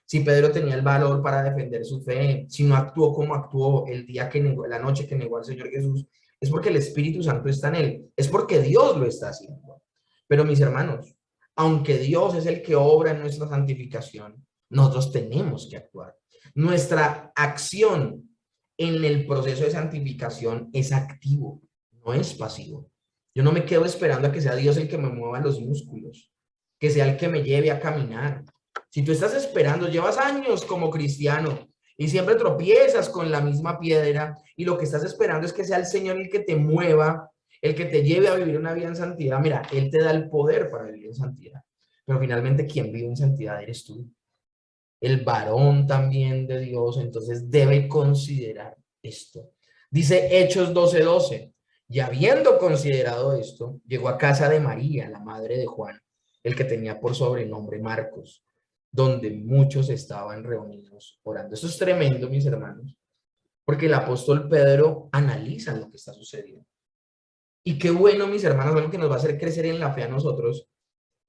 Si Pedro tenía el valor para defender su fe, si no actuó como actuó el día que negó, la noche que negó al Señor Jesús, es porque el Espíritu Santo está en él, es porque Dios lo está haciendo. Pero mis hermanos, aunque Dios es el que obra en nuestra santificación, nosotros tenemos que actuar. Nuestra acción en el proceso de santificación es activo, no es pasivo. Yo no me quedo esperando a que sea Dios el que me mueva los músculos, que sea el que me lleve a caminar. Si tú estás esperando, llevas años como cristiano y siempre tropiezas con la misma piedra y lo que estás esperando es que sea el Señor el que te mueva, el que te lleve a vivir una vida en santidad. Mira, Él te da el poder para vivir en santidad, pero finalmente quien vive en santidad eres tú, el varón también de Dios, entonces debe considerar esto. Dice Hechos 12:12, y habiendo considerado esto, llegó a casa de María, la madre de Juan, el que tenía por sobrenombre Marcos, donde muchos estaban reunidos orando. Esto es tremendo, mis hermanos, porque el apóstol Pedro analiza lo que está sucediendo. Y qué bueno, mis hermanos, algo que nos va a hacer crecer en la fe a nosotros,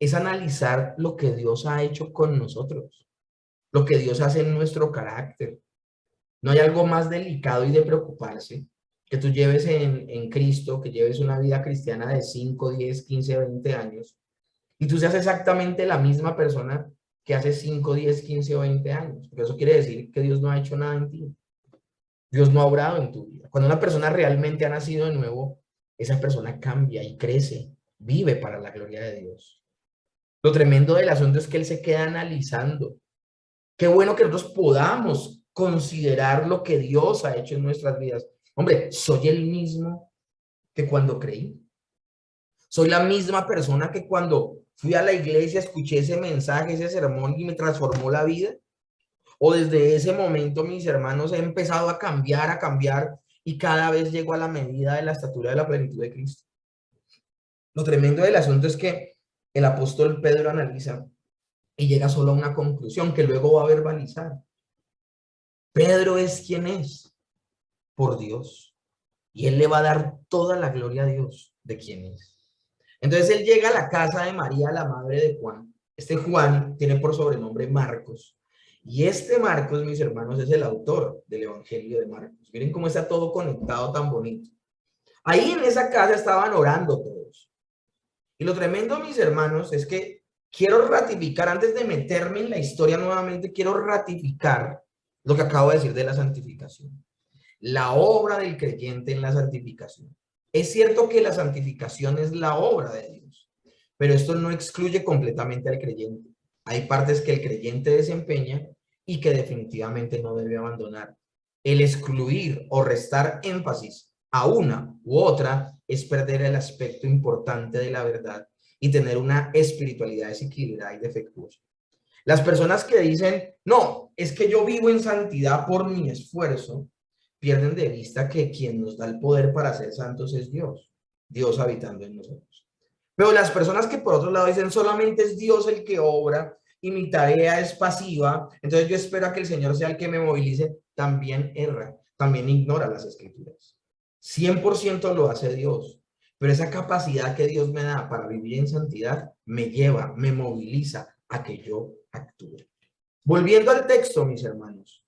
es analizar lo que Dios ha hecho con nosotros, lo que Dios hace en nuestro carácter. No hay algo más delicado y de preocuparse que tú lleves en Cristo, que lleves una vida cristiana de 5, 10, 15, 20 años, y tú seas exactamente la misma persona que hace 5, 10, 15 o 20 años. Porque eso quiere decir que Dios no ha hecho nada en ti. Dios no ha obrado en tu vida. Cuando una persona realmente ha nacido de nuevo, esa persona cambia y crece, vive para la gloria de Dios. Lo tremendo del asunto es que Él se queda analizando. Qué bueno que nosotros podamos considerar lo que Dios ha hecho en nuestras vidas. Hombre, soy el mismo que cuando creí. Soy la misma persona que cuando fui a la iglesia, escuché ese mensaje, ese sermón y me transformó la vida. O desde ese momento, mis hermanos, he empezado a cambiar y cada vez llego a la medida de la estatura de la plenitud de Cristo. Lo tremendo del asunto es que el apóstol Pedro analiza y llega solo a una conclusión que luego va a verbalizar. Pedro es quien es por Dios y él le va a dar toda la gloria a Dios de quien es. Entonces él llega a la casa de María, la madre de Juan. Este Juan tiene por sobrenombre Marcos. Y este Marcos, mis hermanos, es el autor del Evangelio de Marcos. Miren cómo está todo conectado tan bonito. Ahí en esa casa estaban orando todos. Y lo tremendo, mis hermanos, es que quiero ratificar, antes de meterme en la historia nuevamente, quiero ratificar lo que acabo de decir de la santificación. La obra del creyente en la santificación. Es cierto que la santificación es la obra de Dios, pero esto no excluye completamente al creyente. Hay partes que el creyente desempeña y que definitivamente no debe abandonar. El excluir o restar énfasis a una u otra es perder el aspecto importante de la verdad y tener una espiritualidad desequilibrada y defectuosa. Las personas que dicen, no, es que yo vivo en santidad por mi esfuerzo, pierden de vista que quien nos da el poder para ser santos es Dios, Dios habitando en nosotros. Pero las personas que por otro lado dicen, solamente es Dios el que obra y mi tarea es pasiva, entonces yo espero a que el Señor sea el que me movilice, también erra, también ignora las escrituras. 100% lo hace Dios, pero esa capacidad que Dios me da para vivir en santidad me lleva, me moviliza a que yo actúe. Volviendo al texto, mis hermanos,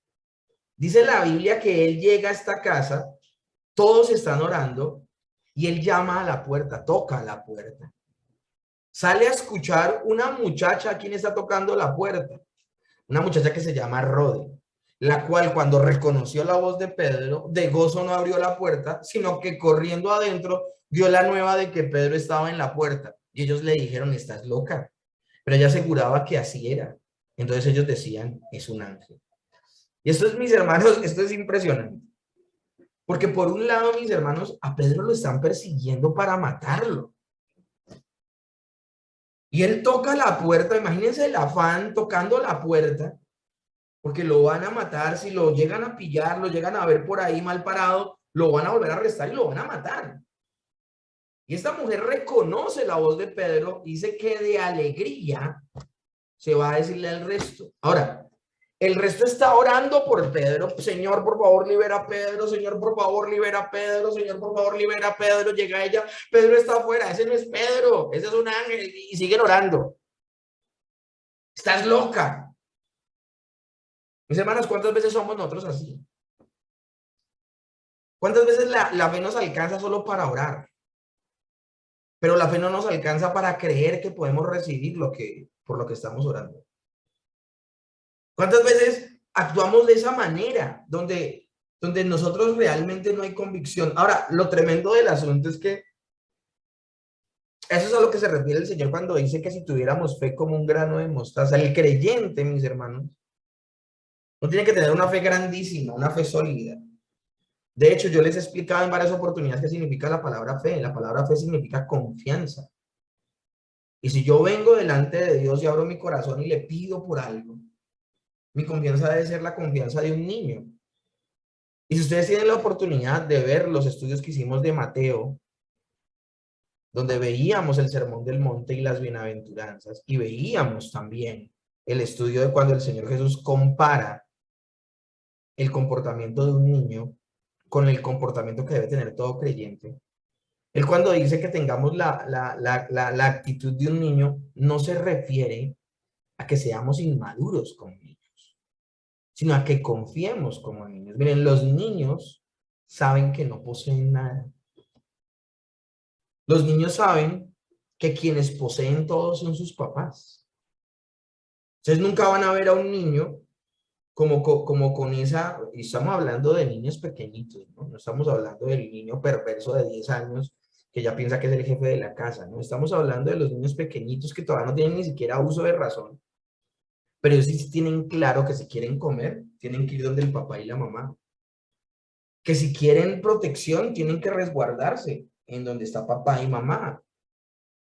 dice la Biblia que él llega a esta casa, todos están orando y él llama a la puerta, toca a la puerta. Sale a escuchar una muchacha a quien está tocando la puerta, una muchacha que se llama Rode, la cual cuando reconoció la voz de Pedro, de gozo no abrió la puerta, sino que corriendo adentro dio la nueva de que Pedro estaba en la puerta. Y ellos le dijeron, estás loca. Pero ella aseguraba que así era. Entonces ellos decían, es un ángel. Y esto es, mis hermanos, esto es impresionante. Porque por un lado, mis hermanos, a Pedro lo están persiguiendo para matarlo. Y él toca la puerta, imagínense el afán tocando la puerta, porque lo van a matar, si lo llegan a pillar, lo llegan a ver por ahí mal parado, lo van a volver a arrestar y lo van a matar. Y esta mujer reconoce la voz de Pedro, dice que de alegría se va a decirle al resto. Ahora, el resto está orando por Pedro. Señor, por favor, libera a Pedro. Señor, por favor, libera a Pedro. Señor, por favor, libera a Pedro. Llega ella. Pedro está afuera. Ese no es Pedro. Ese es un ángel. Y siguen orando. Estás loca. Mis hermanos, ¿cuántas veces somos nosotros así? ¿Cuántas veces la fe nos alcanza solo para orar? Pero la fe no nos alcanza para creer que podemos recibir por lo que estamos orando. ¿Cuántas veces actuamos de esa manera, donde donde nosotros realmente no hay convicción. Ahora, lo tremendo del asunto es que eso es a lo que se refiere el Señor cuando dice que si tuviéramos fe como un grano de mostaza. El creyente, mis hermanos, no tiene que tener una fe grandísima, una fe sólida. De hecho, yo les he explicado en varias oportunidades qué significa la palabra fe. La palabra fe significa confianza. Y si yo vengo delante de Dios y abro mi corazón y le pido por algo, mi confianza debe ser la confianza de un niño. Y si ustedes tienen la oportunidad de ver los estudios que hicimos de Mateo, donde veíamos el Sermón del Monte y las bienaventuranzas, y veíamos también el estudio de cuando el Señor Jesús compara el comportamiento de un niño con el comportamiento que debe tener todo creyente. Él cuando dice que tengamos la actitud de un niño, no se refiere a que seamos inmaduros como niños, sino a que confiemos como niños. Miren, los niños saben que no poseen nada. Los niños saben que quienes poseen todo son sus papás. Entonces nunca van a ver a un niño como con esa, y estamos hablando de niños pequeñitos, ¿no? No estamos hablando del niño perverso de 10 años que ya piensa que es el jefe de la casa, ¿no? Estamos hablando de los niños pequeñitos que todavía no tienen ni siquiera uso de razón, pero ellos sí tienen claro que si quieren comer, tienen que ir donde el papá y la mamá. Que si quieren protección, tienen que resguardarse en donde está papá y mamá.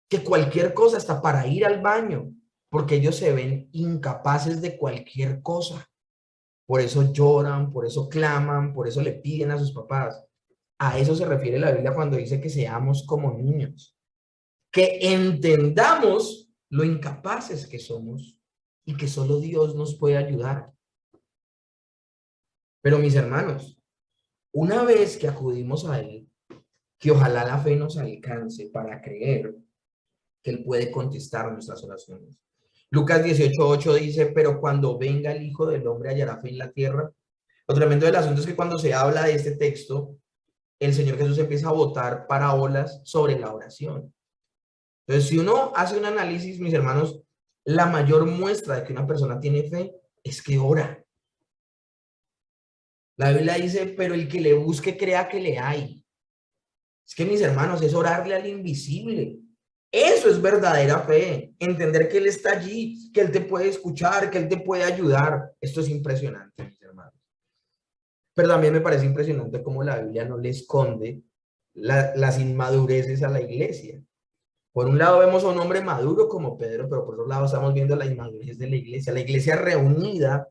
Que cualquier cosa está para ir al baño, porque ellos se ven incapaces de cualquier cosa. Por eso lloran, por eso claman, por eso le piden a sus papás. A eso se refiere la Biblia cuando dice que seamos como niños. Que entendamos lo incapaces que somos y que solo Dios nos puede ayudar. Pero mis hermanos, una vez que acudimos a Él, que ojalá la fe nos alcance para creer que Él puede contestar nuestras oraciones. Lucas 18:8 dice, pero cuando venga el Hijo del Hombre hallará fe en la tierra. Lo tremendo del asunto es que cuando se habla de este texto, el Señor Jesús empieza a botar parábolas sobre la oración. Entonces, si uno hace un análisis, mis hermanos, la mayor muestra de que una persona tiene fe es que ora. La Biblia dice, pero el que le busque crea que le hay. Es que, mis hermanos, es orarle al invisible. Eso es verdadera fe. Entender que Él está allí, que Él te puede escuchar, que Él te puede ayudar. Esto es impresionante, mis hermanos. Pero también me parece impresionante cómo la Biblia no le esconde las inmadureces a la iglesia. Por un lado vemos a un hombre maduro como Pedro, pero por otro lado estamos viendo la inmadurez de la iglesia reunida,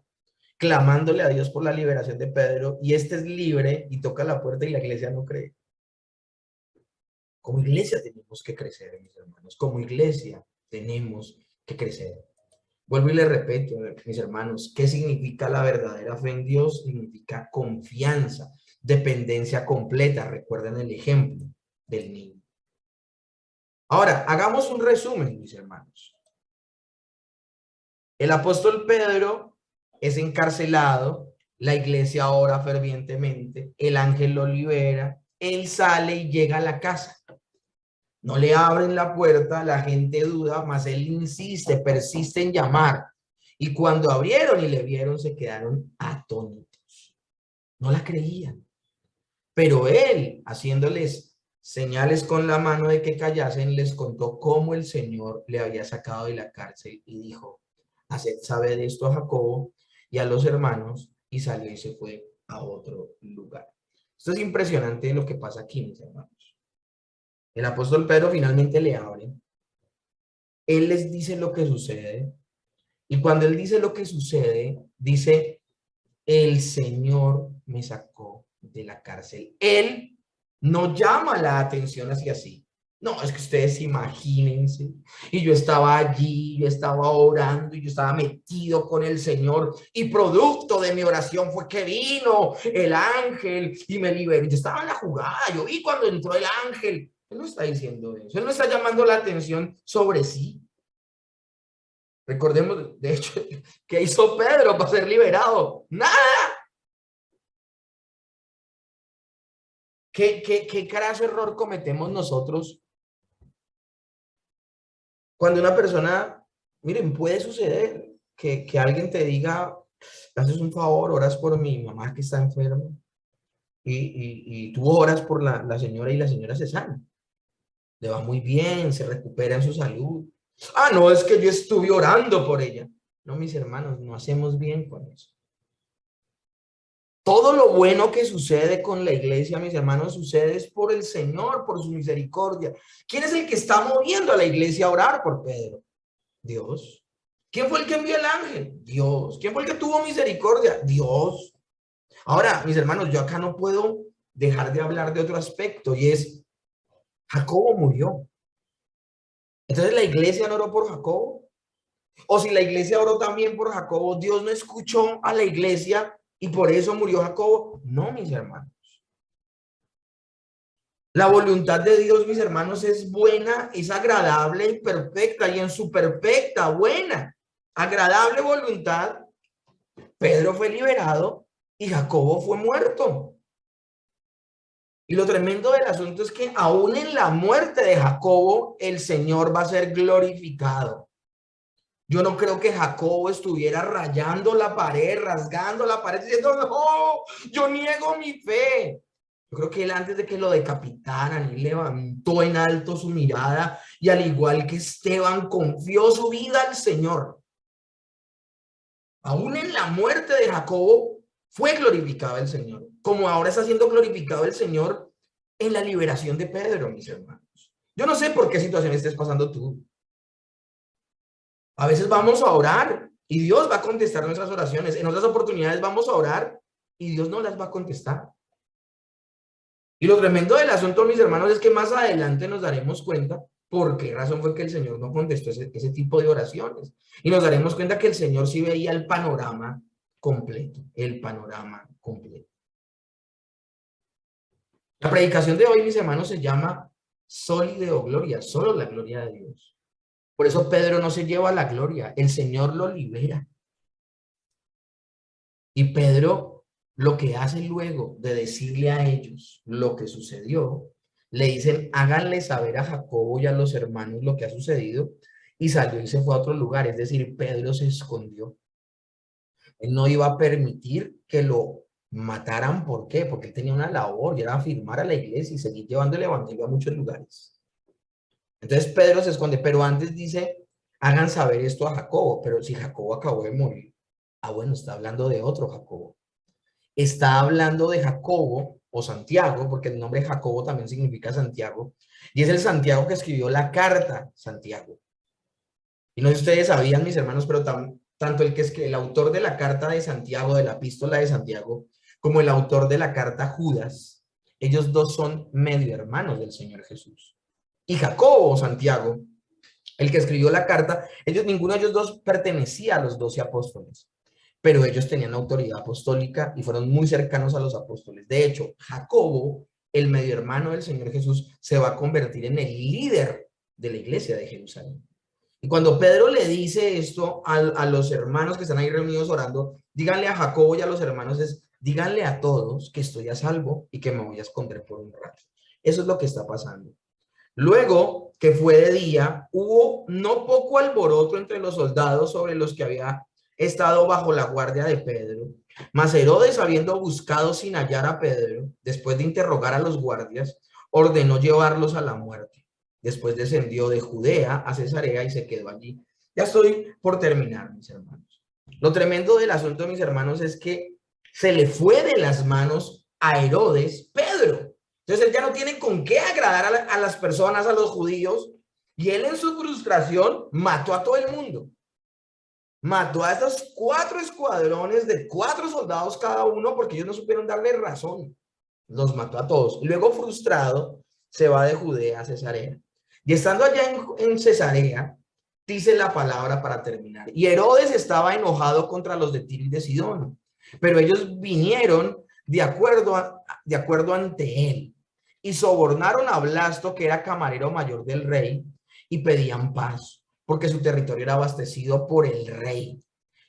clamándole a Dios por la liberación de Pedro, y este es libre y toca la puerta y la iglesia no cree. Como iglesia tenemos que crecer, mis hermanos. Como iglesia tenemos que crecer. Vuelvo y le repito, mis hermanos, ¿qué significa la verdadera fe en Dios? Significa confianza, dependencia completa. Recuerden el ejemplo del niño. Ahora, hagamos un resumen, mis hermanos. El apóstol Pedro es encarcelado, la iglesia ora fervientemente, el ángel lo libera, él sale y llega a la casa. No le abren la puerta, la gente duda, mas él insiste, persiste en llamar. Y cuando abrieron y le vieron, se quedaron atónitos. No la creían. Pero él, haciéndoles señales con la mano de que callasen, les contó cómo el Señor le había sacado de la cárcel y dijo, haced saber esto a Jacobo y a los hermanos, y salió y se fue a otro lugar. Esto es impresionante lo que pasa aquí, mis hermanos. El apóstol Pedro finalmente le abre. Él les dice lo que sucede. Y cuando él dice lo que sucede, dice, el Señor me sacó de la cárcel. Él no llama la atención hacia sí. No, es que ustedes imagínense. Y yo estaba allí, yo estaba orando, y yo estaba metido con el Señor. Y producto de mi oración fue que vino el ángel y me liberó. Yo estaba en la jugada, yo vi cuando entró el ángel. Él no está diciendo eso, él no está llamando la atención sobre sí. Recordemos, de hecho, ¿qué hizo Pedro para ser liberado? ¡Nada! ¿Qué carajo error cometemos nosotros cuando una persona, miren, puede suceder que alguien te diga, haces un favor, oras por mi mamá que está enferma? y tú oras por la señora y la señora se sana. Le va muy bien, se recupera en su salud. Ah, no, es que yo estuve orando por ella. No, mis hermanos, no hacemos bien con eso. Todo lo bueno que sucede con la iglesia, mis hermanos, sucede es por el Señor, por su misericordia. ¿Quién es el que está moviendo a la iglesia a orar por Pedro? Dios. ¿Quién fue el que envió el ángel? Dios. ¿Quién fue el que tuvo misericordia? Dios. Ahora, mis hermanos, yo acá no puedo dejar de hablar de otro aspecto y es, Jacobo murió. Entonces, ¿la iglesia no oró por Jacobo? O si la iglesia oró también por Jacobo, Dios no escuchó a la iglesia y por eso murió Jacobo. No, mis hermanos. La voluntad de Dios, mis hermanos, es buena, es agradable y perfecta. Y en su perfecta, buena, agradable voluntad, Pedro fue liberado y Jacobo fue muerto. Y lo tremendo del asunto es que aún en la muerte de Jacobo, el Señor va a ser glorificado. Yo no creo que Jacobo estuviera rayando la pared, rasgando la pared, diciendo, no, yo niego mi fe. Yo creo que él antes de que lo decapitaran, él levantó en alto su mirada y al igual que Esteban, confió su vida al Señor. Aún en la muerte de Jacobo fue glorificado el Señor, como ahora está siendo glorificado el Señor en la liberación de Pedro, mis hermanos. Yo no sé por qué situación estés pasando tú. A veces vamos a orar y Dios va a contestar nuestras oraciones. En otras oportunidades vamos a orar y Dios no las va a contestar. Y lo tremendo del asunto, mis hermanos, es que más adelante nos daremos cuenta por qué razón fue que el Señor no contestó ese tipo de oraciones. Y nos daremos cuenta que el Señor sí veía el panorama completo, el panorama completo. La predicación de hoy, mis hermanos, se llama Soli Deo Gloria, solo la gloria de Dios. Por eso Pedro no se lleva la gloria, el Señor lo libera. Y Pedro lo que hace luego de decirle a ellos lo que sucedió, le dicen, háganle saber a Jacobo y a los hermanos lo que ha sucedido, y salió y se fue a otro lugar, es decir, Pedro se escondió. Él no iba a permitir que lo mataran, ¿por qué? Porque él tenía una labor, y era afirmar a la iglesia y seguir llevando el evangelio a muchos lugares. Entonces Pedro se esconde, pero antes dice, hagan saber esto a Jacobo, pero si Jacobo acabó de morir, bueno, está hablando de otro Jacobo. Está hablando de Jacobo o Santiago, porque el nombre Jacobo también significa Santiago, y es el Santiago que escribió la carta Santiago. Y no sé si ustedes sabían, mis hermanos, pero tanto el autor de la carta de Santiago, de la epístola de Santiago, como el autor de la carta Judas, ellos dos son medio hermanos del Señor Jesús. Y Jacobo o Santiago, el que escribió la carta, ninguno de ellos dos pertenecía a los 12 apóstoles, pero ellos tenían autoridad apostólica y fueron muy cercanos a los apóstoles. De hecho, Jacobo, el medio hermano del Señor Jesús, se va a convertir en el líder de la iglesia de Jerusalén. Y cuando Pedro le dice esto a los hermanos que están ahí reunidos orando, díganle a Jacobo y a los hermanos, díganle a todos que estoy a salvo y que me voy a esconder por un rato. Eso es lo que está pasando. Luego que fue de día, hubo no poco alboroto entre los soldados sobre los que había estado bajo la guardia de Pedro. Mas Herodes, habiendo buscado sin hallar a Pedro, después de interrogar a los guardias, ordenó llevarlos a la muerte. Después descendió de Judea a Cesarea y se quedó allí. Ya estoy por terminar, mis hermanos. Lo tremendo del asunto, mis hermanos, es que se le fue de las manos a Herodes Pedro. Entonces él ya no tiene con qué agradar a las personas, a los judíos, y él en su frustración mató a todo el mundo. Mató a estos 4 escuadrones de 4 soldados cada uno porque ellos no supieron darle razón. Los mató a todos. Y luego, frustrado, se va de Judea a Cesarea. Y estando allá en Cesarea, dice la palabra para terminar. Y Herodes estaba enojado contra los de Tiro y de Sidón, pero ellos vinieron de acuerdo ante él y sobornaron a Blasto, que era camarero mayor del rey, y pedían paz, porque su territorio era abastecido por el rey.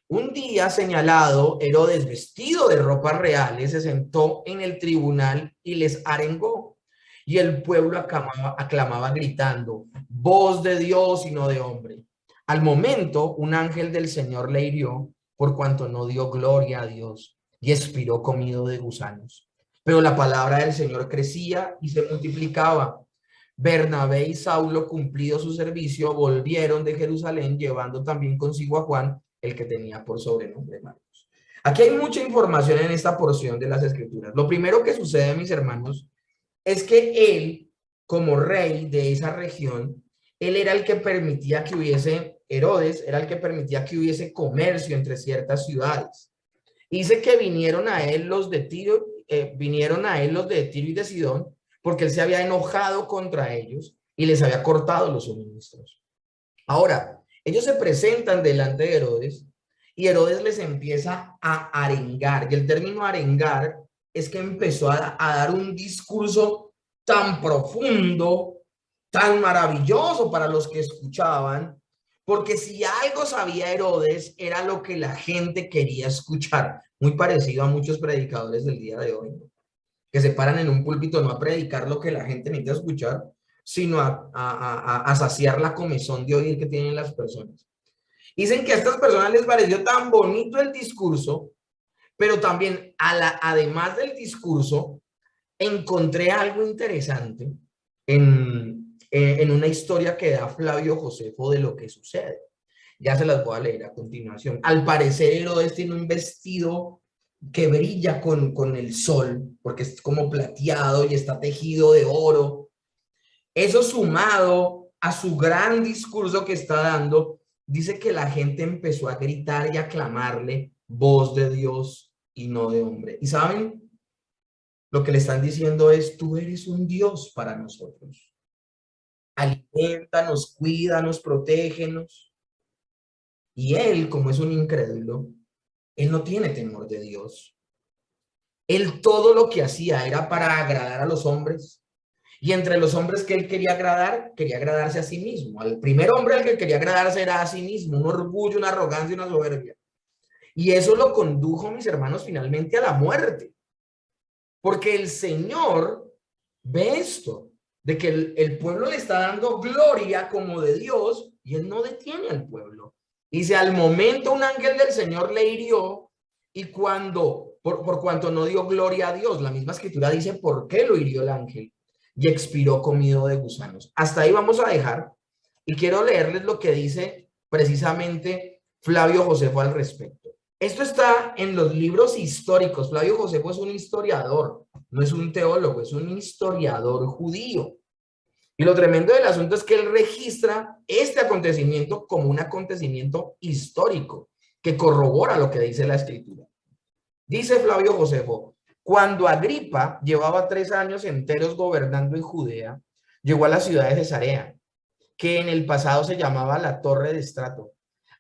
Un día señalado, Herodes, vestido de ropas reales, se sentó en el tribunal y les arengó. Y el pueblo aclamaba gritando, voz de Dios y no de hombre. Al momento, un ángel del Señor le hirió por cuanto no dio gloria a Dios y expiró comido de gusanos. Pero la palabra del Señor crecía y se multiplicaba. Bernabé y Saulo, cumplido su servicio, volvieron de Jerusalén, llevando también consigo a Juan, el que tenía por sobrenombre Marcos. Aquí hay mucha información en esta porción de las Escrituras. Lo primero que sucede, mis hermanos, es que él, como rey de esa región, él era el que permitía que hubiese, Herodes, era el que permitía que hubiese comercio entre ciertas ciudades. Dice que vinieron a él los de Tiro, y de Sidón, porque él se había enojado contra ellos y les había cortado los suministros. Ahora, ellos se presentan delante de Herodes y Herodes les empieza a arengar. Y el término arengar es que empezó a dar un discurso tan profundo, tan maravilloso para los que escuchaban, porque si algo sabía Herodes era lo que la gente quería escuchar, muy parecido a muchos predicadores del día de hoy, ¿no? Que se paran en un púlpito no a predicar lo que la gente necesita escuchar, sino a saciar la comezón de oír que tienen las personas. Dicen que a estas personas les pareció tan bonito el discurso, pero también además del discurso, encontré algo interesante en una historia que da Flavio Josefo de lo que sucede. Ya se las voy a leer a continuación. Al parecer, Herodes tiene un vestido que brilla con el sol, porque es como plateado y está tejido de oro. Eso sumado a su gran discurso que está dando, dice que la gente empezó a gritar y a clamarle voz de Dios y no de hombre. ¿Y saben? Lo que le están diciendo es, tú eres un Dios para nosotros. Aliméntanos, cuídanos, protégenos. Y él, como es un incrédulo, él no tiene temor de Dios. Él todo lo que hacía era para agradar a los hombres. Y entre los hombres que él quería agradar, quería agradarse a sí mismo. Al primer hombre al que quería agradarse era a sí mismo, un orgullo, una arrogancia, una soberbia. Y eso lo condujo, mis hermanos, finalmente a la muerte. Porque el Señor ve esto, de que el pueblo le está dando gloria como de Dios y él no detiene al pueblo. Dice, al momento un ángel del Señor le hirió y por cuanto no dio gloria a Dios, la misma escritura dice por qué lo hirió el ángel y expiró comido de gusanos. Hasta ahí vamos a dejar y quiero leerles lo que dice precisamente Flavio Josefo al respecto. Esto está en los libros históricos. Flavio Josefo es un historiador, no es un teólogo, es un historiador judío. Y lo tremendo del asunto es que él registra este acontecimiento como un acontecimiento histórico que corrobora lo que dice la escritura. Dice Flavio Josefo, cuando Agripa llevaba 3 años enteros gobernando en Judea, llegó a la ciudad de Cesarea, que en el pasado se llamaba la Torre de Estrato.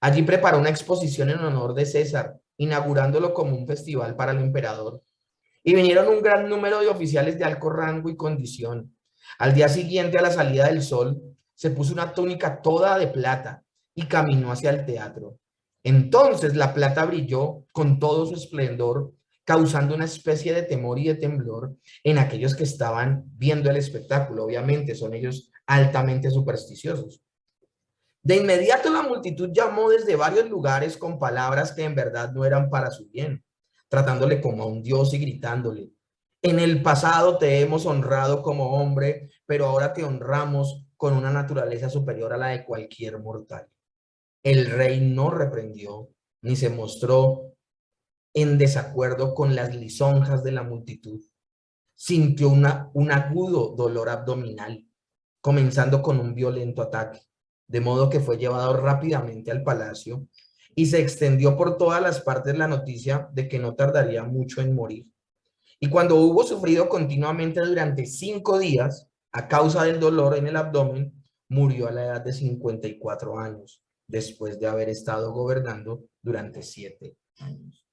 Allí preparó una exposición en honor de César, inaugurándolo como un festival para el emperador. Y vinieron un gran número de oficiales de alto rango y condición. Al día siguiente, a la salida del sol, se puso una túnica toda de plata y caminó hacia el teatro. Entonces la plata brilló con todo su esplendor, causando una especie de temor y de temblor en aquellos que estaban viendo el espectáculo. Obviamente son ellos altamente supersticiosos. De inmediato la multitud llamó desde varios lugares con palabras que en verdad no eran para su bien, tratándole como a un dios y gritándole, en el pasado te hemos honrado como hombre, pero ahora te honramos con una naturaleza superior a la de cualquier mortal. El rey no reprendió ni se mostró en desacuerdo con las lisonjas de la multitud. Sintió un agudo dolor abdominal, comenzando con un violento ataque, de modo que fue llevado rápidamente al palacio y se extendió por todas las partes la noticia de que no tardaría mucho en morir. Y cuando hubo sufrido continuamente durante 5 días, a causa del dolor en el abdomen, murió a la edad de 54 años, después de haber estado gobernando durante 7 años.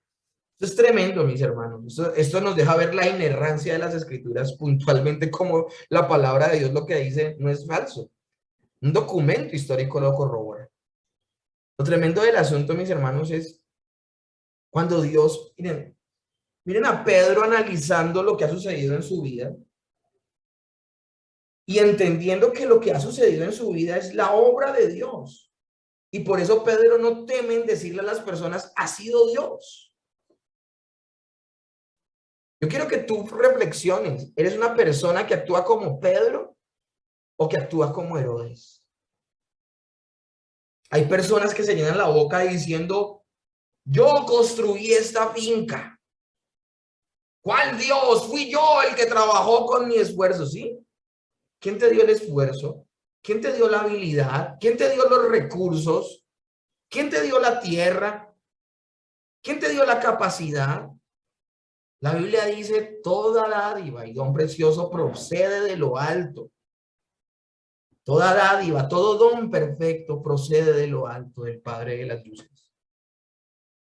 Esto es tremendo, mis hermanos. Esto nos deja ver la inerrancia de las escrituras puntualmente, como la palabra de Dios lo que dice no es falso. Un documento histórico lo corrobora. Lo tremendo del asunto, mis hermanos, es cuando Dios, miren a Pedro analizando lo que ha sucedido en su vida y entendiendo que lo que ha sucedido en su vida es la obra de Dios. Y por eso Pedro no teme en decirle a las personas, ha sido Dios. Yo quiero que tú reflexiones. ¿Eres una persona que actúa como Pedro o que actúa como Herodes? Hay personas que se llenan la boca diciendo, yo construí esta finca. ¿Cuál Dios? Fui yo el que trabajó con mi esfuerzo, ¿sí? ¿Quién te dio el esfuerzo? ¿Quién te dio la habilidad? ¿Quién te dio los recursos? ¿Quién te dio la tierra? ¿Quién te dio la capacidad? La Biblia dice, toda dádiva y don precioso procede de lo alto. Toda dádiva, todo don perfecto procede de lo alto, del Padre de las luces.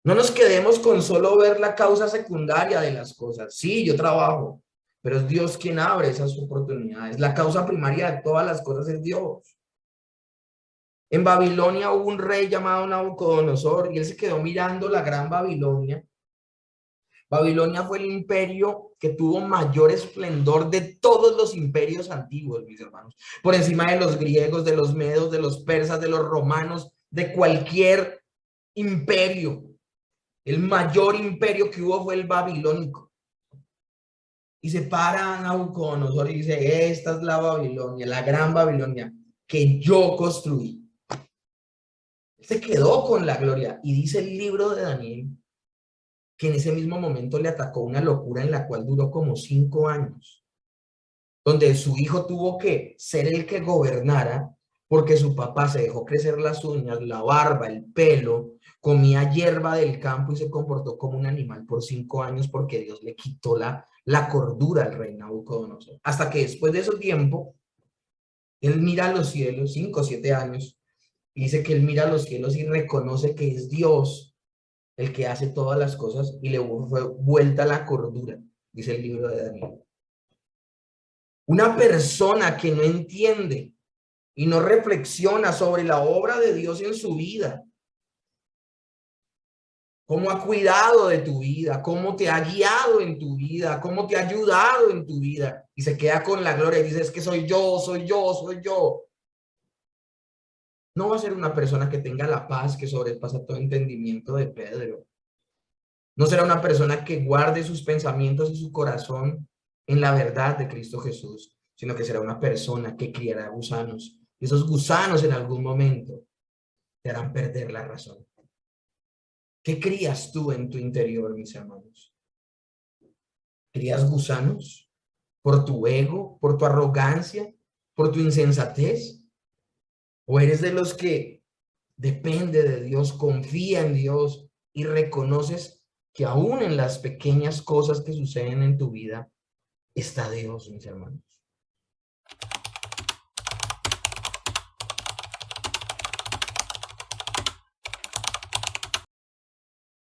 No nos quedemos con solo ver la causa secundaria de las cosas. Sí, yo trabajo, pero es Dios quien abre esas oportunidades. La causa primaria de todas las cosas es Dios. En Babilonia hubo un rey llamado Nabucodonosor y él se quedó mirando la gran Babilonia. Babilonia fue el imperio que tuvo mayor esplendor de todos los imperios antiguos, mis hermanos. Por encima de los griegos, de los medos, de los persas, de los romanos, de cualquier imperio. El mayor imperio que hubo fue el babilónico. Y se para Nabucodonosor y dice, esta es la Babilonia, la gran Babilonia que yo construí. Se quedó con la gloria. Y dice el libro de Daniel que en ese mismo momento le atacó una locura en la cual duró como 5 años, donde su hijo tuvo que ser el que gobernara porque su papá se dejó crecer las uñas, la barba, el pelo, comía hierba del campo y se comportó como un animal por 5 años porque Dios le quitó la cordura al rey Nabucodonosor. Hasta que después de ese tiempo, él mira a los cielos, 5 o 7 años, y dice que él mira a los cielos y reconoce que es Dios el que hace todas las cosas y le fue vuelta la cordura, dice el libro de Daniel. Una persona que no entiende y no reflexiona sobre la obra de Dios en su vida, cómo ha cuidado de tu vida, cómo te ha guiado en tu vida, cómo te ha ayudado en tu vida, y se queda con la gloria y dice, es que soy yo, soy yo, soy yo. No va a ser una persona que tenga la paz que sobrepasa todo entendimiento de Pedro. No será una persona que guarde sus pensamientos y su corazón en la verdad de Cristo Jesús, sino que será una persona que criará gusanos. Y esos gusanos en algún momento te harán perder la razón. ¿Qué crías tú en tu interior, mis hermanos? ¿Crías gusanos por tu ego, por tu arrogancia, por tu insensatez? ¿O eres de los que depende de Dios, confía en Dios y reconoces que aún en las pequeñas cosas que suceden en tu vida está Dios, mis hermanos?